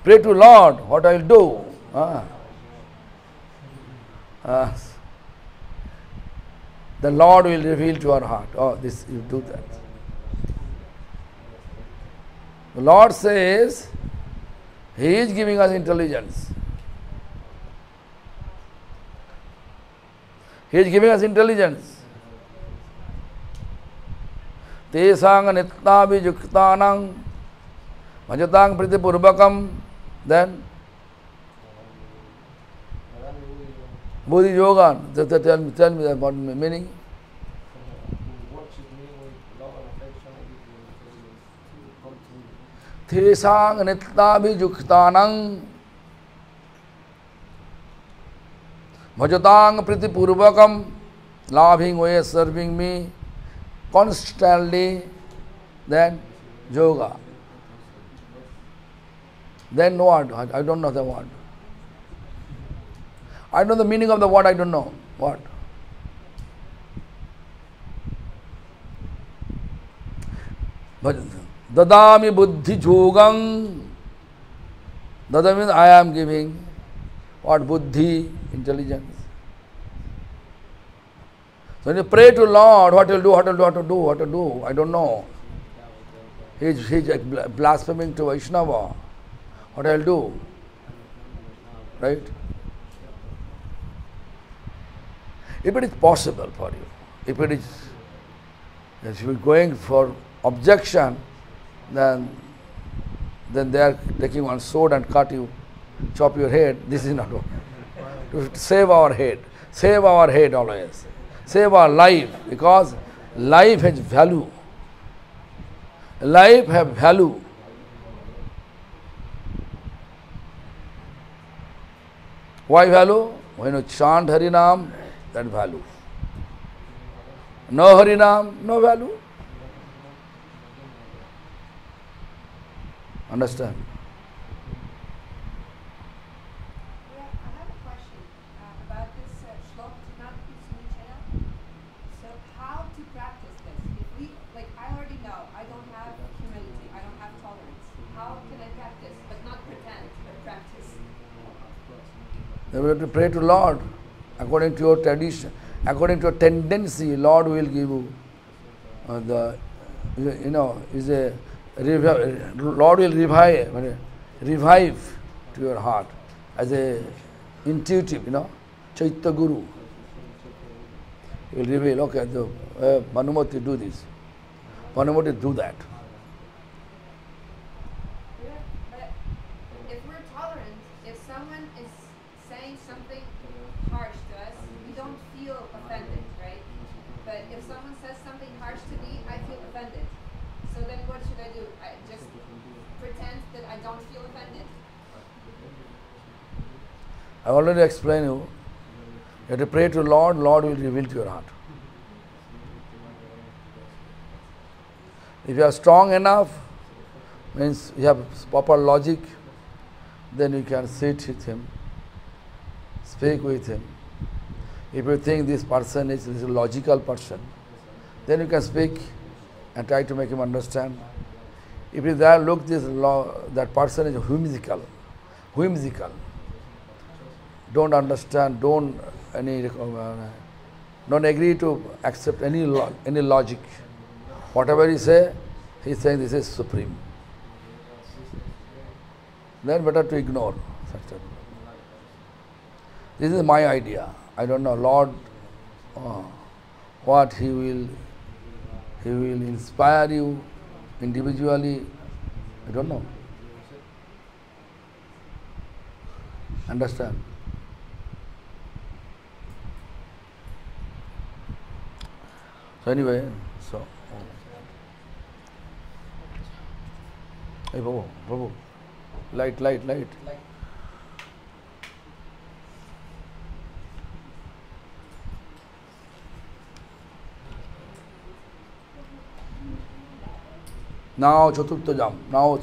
Pray to Lord, what I will do. The Lord will reveal to our heart. Oh, this, you do that. The Lord says, He is giving us intelligence. He is giving us intelligence. Tesang nitna vijuktanang majatang priti purvakam. Then Bodhi Yoga. Tell me about meaning. Tesang nitna vijuktanang majatang priti purvakam. Loving way, serving me constantly. Then yoga. Then what? I don't know the word. I know the meaning of the word, I don't know. What? But dadami buddhi yogam. Dada means I am giving. What? Buddhi, intelligence. So when you pray to Lord, what will do, what to do, I don't know. He is blaspheming to Vaishnava. What I will do? Right? If it is possible for you, if you are going for objection, then they are taking one sword and cut you, chop your head. This is not what. To save our head always. Save our life, because life has value. Life has value. Why value? When you chant Harinam, that value. No Harinam, no value. Understand? Yeah, I have a question about this Shlok Tanat Sunichaya. So how to practice this? If we, like, I already know, I don't have humility, I don't have tolerance. How can I practice, but not pretend, but practice? Then we have to pray to Lord. According to your tradition, according to your tendency, Lord will give you Lord will revive to your heart as a intuitive, Chaitya Guru. He will reveal, okay, Manumati do this, Manumati do that. Yeah, but if we're tolerant, if someone is saying something harsh to us, we don't feel offended, right? But if someone says something harsh to me, I feel offended. So then what should I do? I just pretend that I don't feel offended? I already explained you. You have to pray to Lord, Lord will reveal to your heart. If you are strong enough, means you have proper logic, then you can sit with him, speak with him. If you think this person is a logical person, then you can speak and try to make him understand. If you there look that person is whimsical, whimsical. Don't understand, don't agree to accept any logic. Whatever he say, he's saying this is supreme. Then better to ignore such a. This is my idea. I don't know, Lord, what He will inspire you individually. I don't know. Understand? So anyway, hey Prabhu, light. Now Chaturtha jam. Now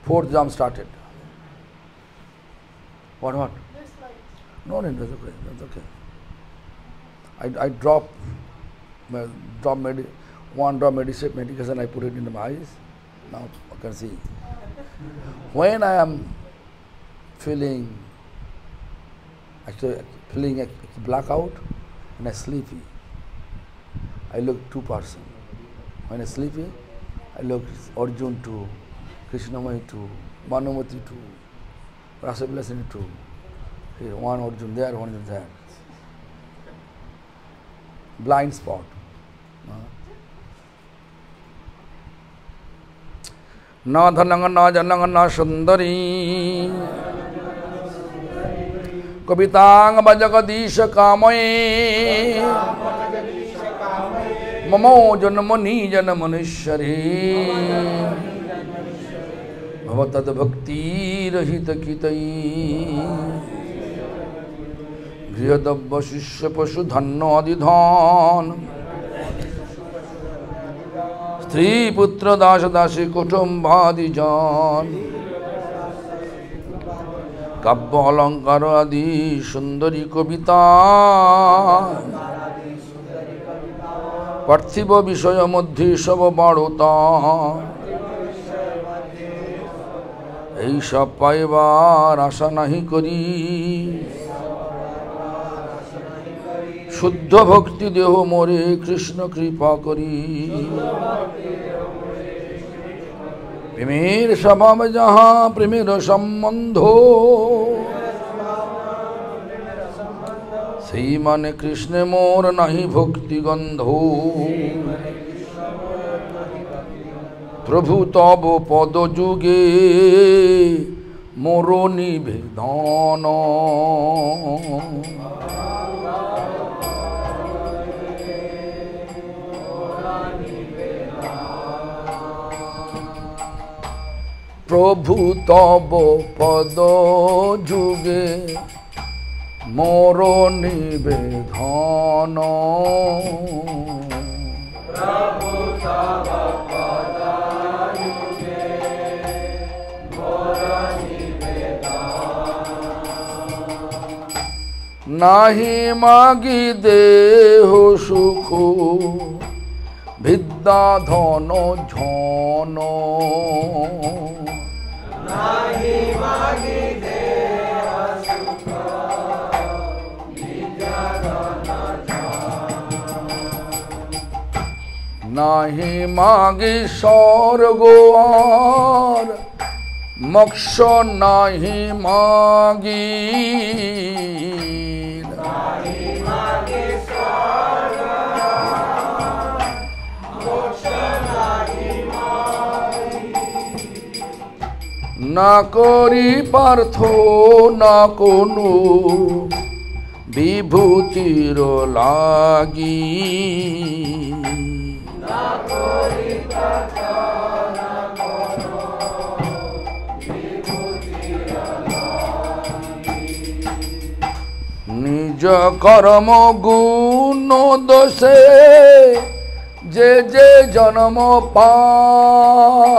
fourth jam started. What? There's light. No, that's okay. I drop one drop medication. I put it in my eyes. Now I can see. When I am feeling a blackout and I sleepy, I look two person. When I sleepy, I look Arjun to, Krishnamai to, Manumati to, Rasavilasini to. Here, one Arjun there, one is there. Blind spot. Na dhananga na jananga na sundari Kapitang bhajagadisha kamai Mamo janmani janmanishari Bhavatad bhakti rahita kitai Grihadabba shishya pashu dhanna adidhan Stri putra dasha dashi kutumbhadi jan Kabba alankara adi sundari kavita Parthiva vishaya madhi sava barota Ei sab paibar asha nahi kari Shuddha bhakti deho more Krishna kripa kari Primir sabhava jaha primir sambandho Sei mane Krishna mor nahi bhakti gandho Prabhu tabo pada juge moro nibedana Prabhu tabo pada juge moro nibedana Prabhu tabo pada juge moro nibedana Nahi magi deho sukho vidya dhano jhano Nahi magi deho sukho vidya dhano jhano Nahi magi sargo ar moksha nahi magi Nahi magi sargo না করি পার্থ না কোনো বিভূতির লাগি না করি পার্থ না কোনো বিভূতির লাগি নিজ কর্ম গুণ দোষে যে যে জন্ম পায়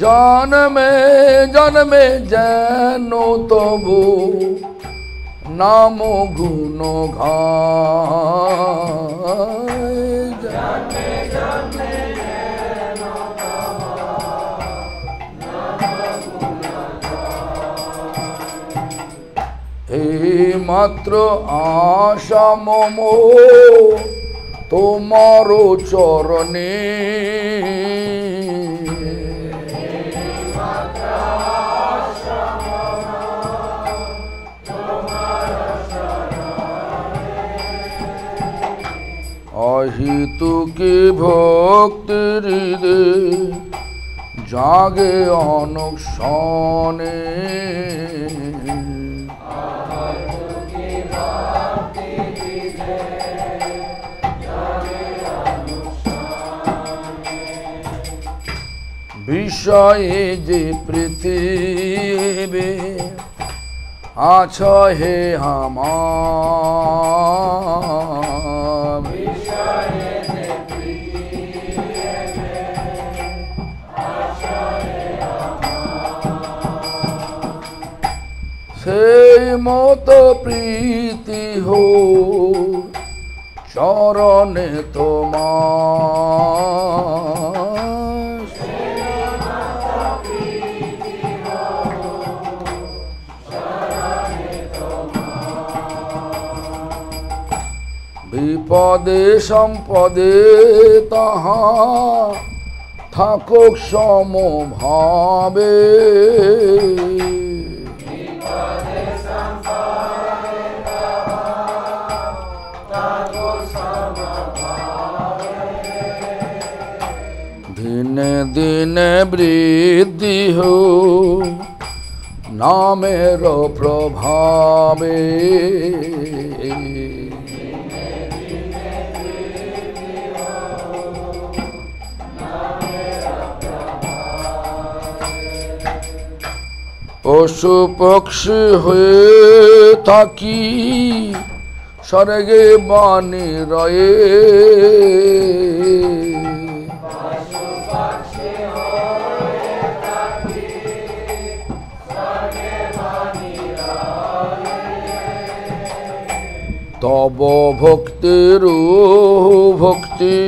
জন্মে জন্মে যেন তবু नाम गुण गाय। এই মাত্র আশা মম তোমার চরণে, অহিতুকি ভক্তির জাগে অনুক্ষণে, বিষয়ে যে পৃথিবী আছ হে আমার, সেই মত প্রীতি হো চরণে তোমার, বিপদে সম্পদে তাহা থাকুক সমভাবে, দিনে দিনে বৃদ্ধি হো নামের প্রভাবে, পশু পক্ষী হয়ে থাকি স্বর্গে বাণী রয়ে, তব ভক্তির ভক্তি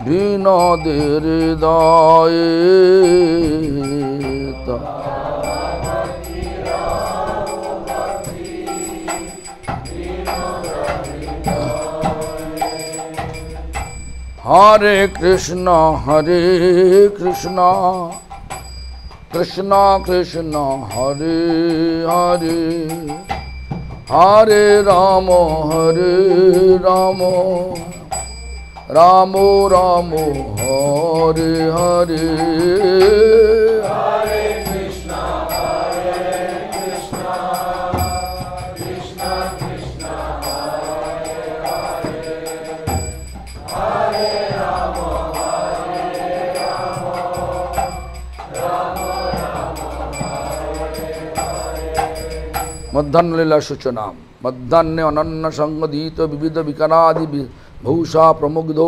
বিনোদের হৃদয়ে, হরে কৃষ্ণ কৃষ্ণ কৃষ্ণ হরে হরে, হরে Ram Ram Ram Hare Hare, Hare Krishna Krishna Krishna Hare Hare, Hare Rama Rama Hare Hare। মধ্যাহ্ন লীলা সূচনা। মধ্যাহ্নে অনন্য সংগীত বিবিধ বিকারাদি ভূষা প্রমুগ্ধ,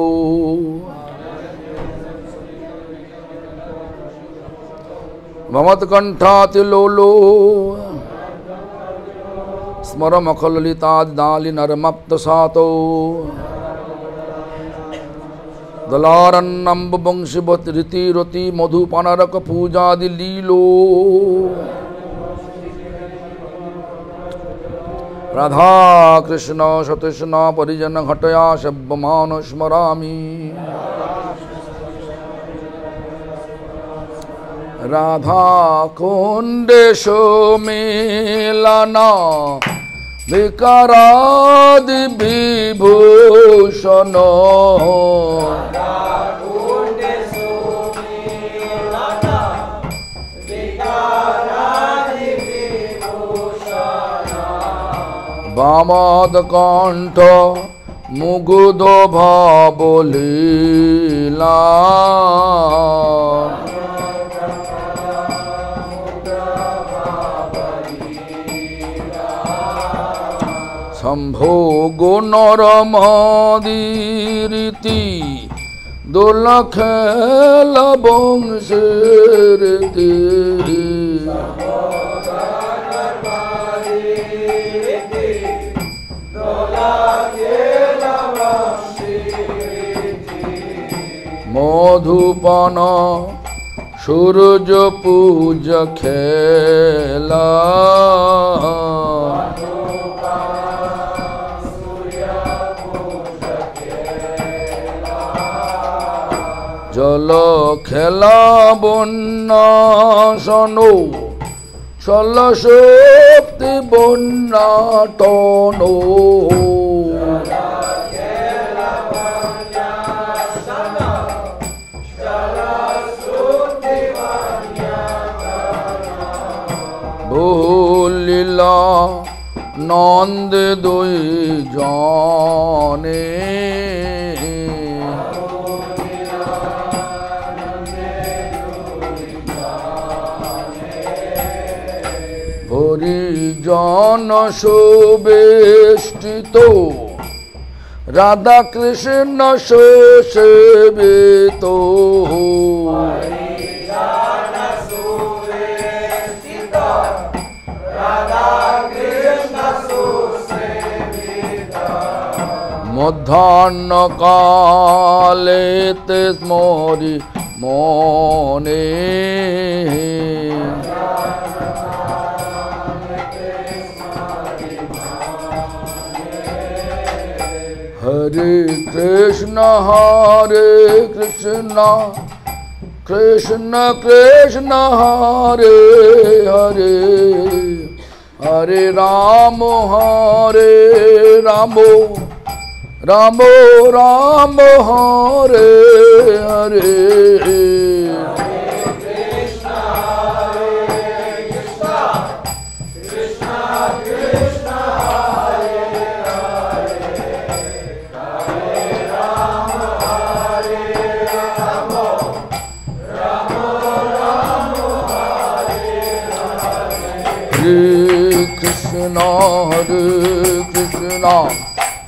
মমৎকণ্ঠাতি লোলো স্মরমখললিতাদি নরমপ্ত সাতো, দলারণ্যম্ব বংশীবত রীতিরতি মধুপানরক পূজাদি লীলো, রাধা কৃষ্ণ সতৃষ্ণ পরিজন ঘটয়া সেব্যমান স্মরামি, রাধা কুণ্ডেশু মিলনা বিকারাদি বিভূষণ, বামদ কণ্ঠ মুগুদ ভাবলীলা, সম্ভোগ নরমাদিরীতি দোল খেল বংশের মধুপান সূর্য পূজ খেলা জল খেলা বন্যা সনো সলশক্তি বন্যা টনো লীলা নন্দ দুই জনে হরিজন সুবেষ্টিত রাধা কৃষ্ণ সুসেবিত মধ্যাহ্ন কালে তে স্মরি মনে হরে Krishna Krishna Krishna Hare Hare Hare Ram Ram Ram Hare Hare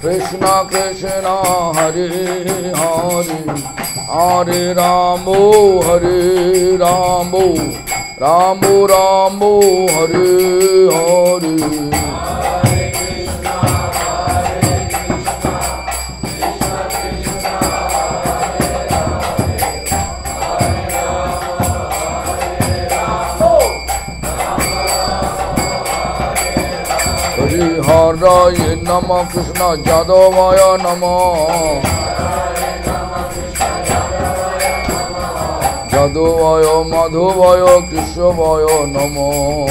Krishna Krishna Hare Hare Hare Ramo Hare Ramo Ramo Ramo Hare Hare Haraye Namah Krishna Jadavaya Namah Jadavaya Madhavaya Keshavaya Namah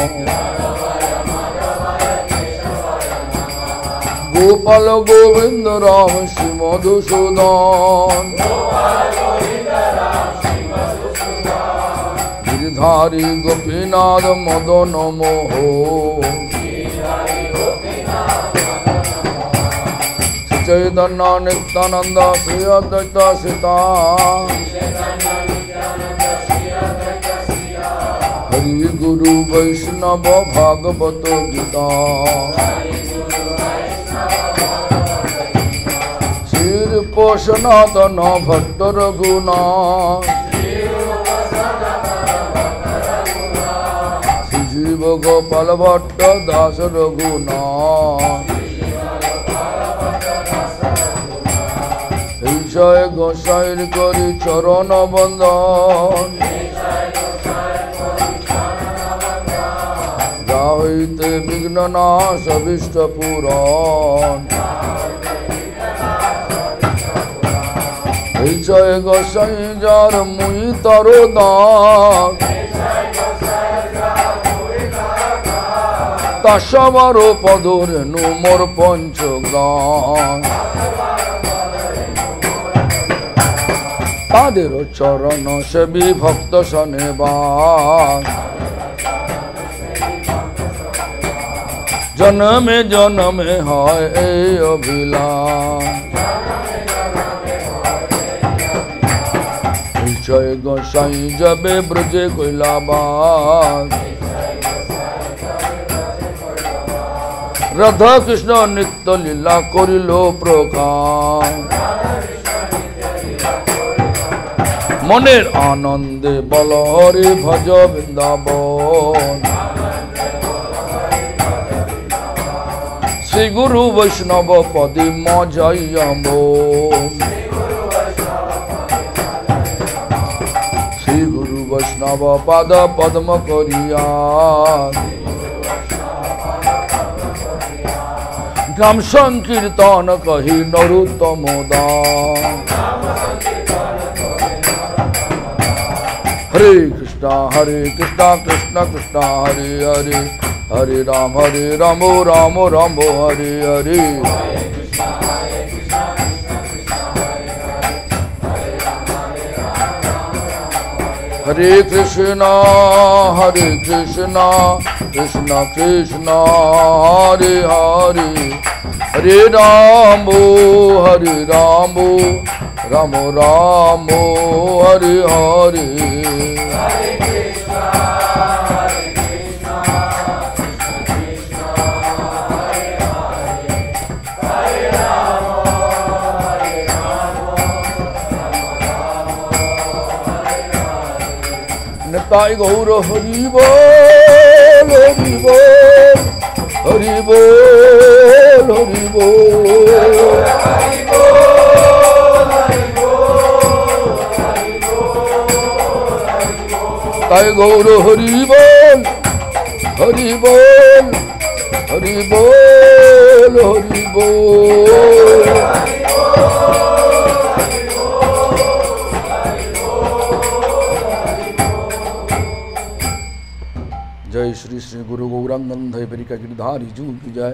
Gopal Govinda Ram Shri Madhusudan Giridhari Gopinath Madana Moho Chaitanya Nityananda Shri Advaita Sita Hari Guru Vaishnava Bhagavata Gita Shri Poshanatana Bhatta Raghunath Shri Jiva Gopal Bhatta Dasa Raghunath জয় গোসাইর করি চরণ বন্দন যা হইতে বিঘ্ন নাশ অভীষ্ট পূরণ এই জয় গোসাই যার মুই তর দান তাসবার পদরে নুমর পঞ্চগ্রাম তাদের চরণ সেবী ভক্ত শোনেবার জন্মে জন্মে হয় এই অভিলাষ জয় গোসাই যাবে ব্রজে কৈলাবাস রাধা কৃষ্ণ নিত্য লীলা করিল প্রকাশ মনের আনন্দে বল হরি ভজ বৃন্দাবন श्री गुरु वैष्णव पदे जयमो श्री गुरु वैष्णव पद पद्म करिया नाम संकीर्तन कही नरोत्तम दास हरे कृष्णा कृष्ण कृष्ण हरे हरे हरे राम राम राम हरे हरे हरे कृष्ण कृष्ण कृष्ण हरे हरे हरे राम राम राम हरे हरे निताय गौर हरि बोल हरि बोल हरि बोल हरि बोल निताय गौर हरि बोल हरि बोल हरि बोल हरि बोल जय श्री श्री गुरु गौरांगंधय परिका गिरधारी जू की जय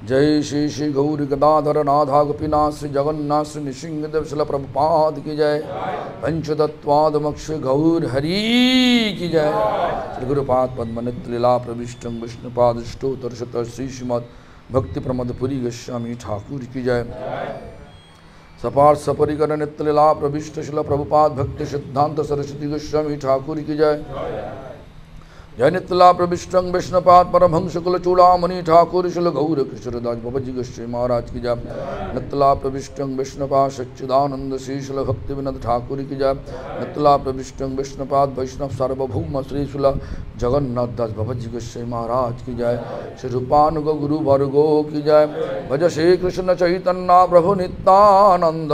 जय श्री श्री गौर गदाधर नाथा गोपीनाथ श्री जगन्नाथ श्री नृसिंहदेव शिल प्रभुपाद की जय पंचतत्वादमक्ष गौर हरि की जय श्री गुरुपाद पद्मनित लीला प्रविष्टं विष्णुपाद ष्टोतर शत श्री श्रीमद भक्ति प्रमद पुरी गोस्वामी ठाकुर की जय सपार्थ सपरिकर नित्य लीला प्रविष्ट शिल प्रभुपाद भक्ति सिद्धांत सरस्वती गोस्वामी ठाकुर की जय जय नित्यला प्रविष्टं विष्णुपाद परमहंस कुल चूड़ामणि ठाकुर शिल गौर किशोरदास बाबाजी गोस्वामी महाराज की जय नित्यला प्रविष्टं विष्णुपाद सच्चिदानंद श्रीशल भक्ति विनोद ठाकुर की जय नित्यला प्रविष्टं विष्णुपाद वैष्णव सार्वभौम श्रीशुल जगन्नाथ दास बाबाजी गोस्वामी महाराज की जय श्री रूपानुग गुरु वर्गो की जय भज श्री कृष्ण चैतन्य प्रभु नित्यानंद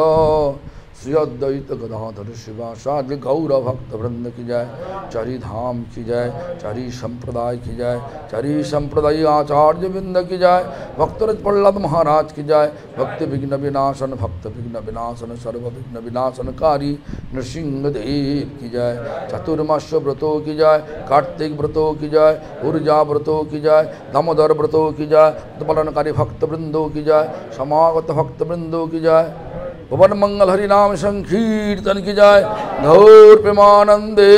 श्री अद्वैत गदाधर शिवासादि गौर भक्त वृंद की जय चारी धाम की जय चारी संप्रदाय की जय चारी संप्रदाय आचार्य वृंद की जय भक्तरज प्रहलाद महाराज की जय भक्ति विघ्न विनाशन भक्त विघ्न विनाशन सर्व विघ्न विनाशनकारी नृसिंहदेव की जय चतुर्मास व्रतों की जय कार्तिक व्रतों की जय ऊर्जा व्रतों की जय दामोदर व्रतों की जय पालनकारी भक्त वृंदों की जय समागत भक्त वृंदों की जय भवन मंगल हरि नाम संकीर्तन की जाय गौर प्रेमानंदे।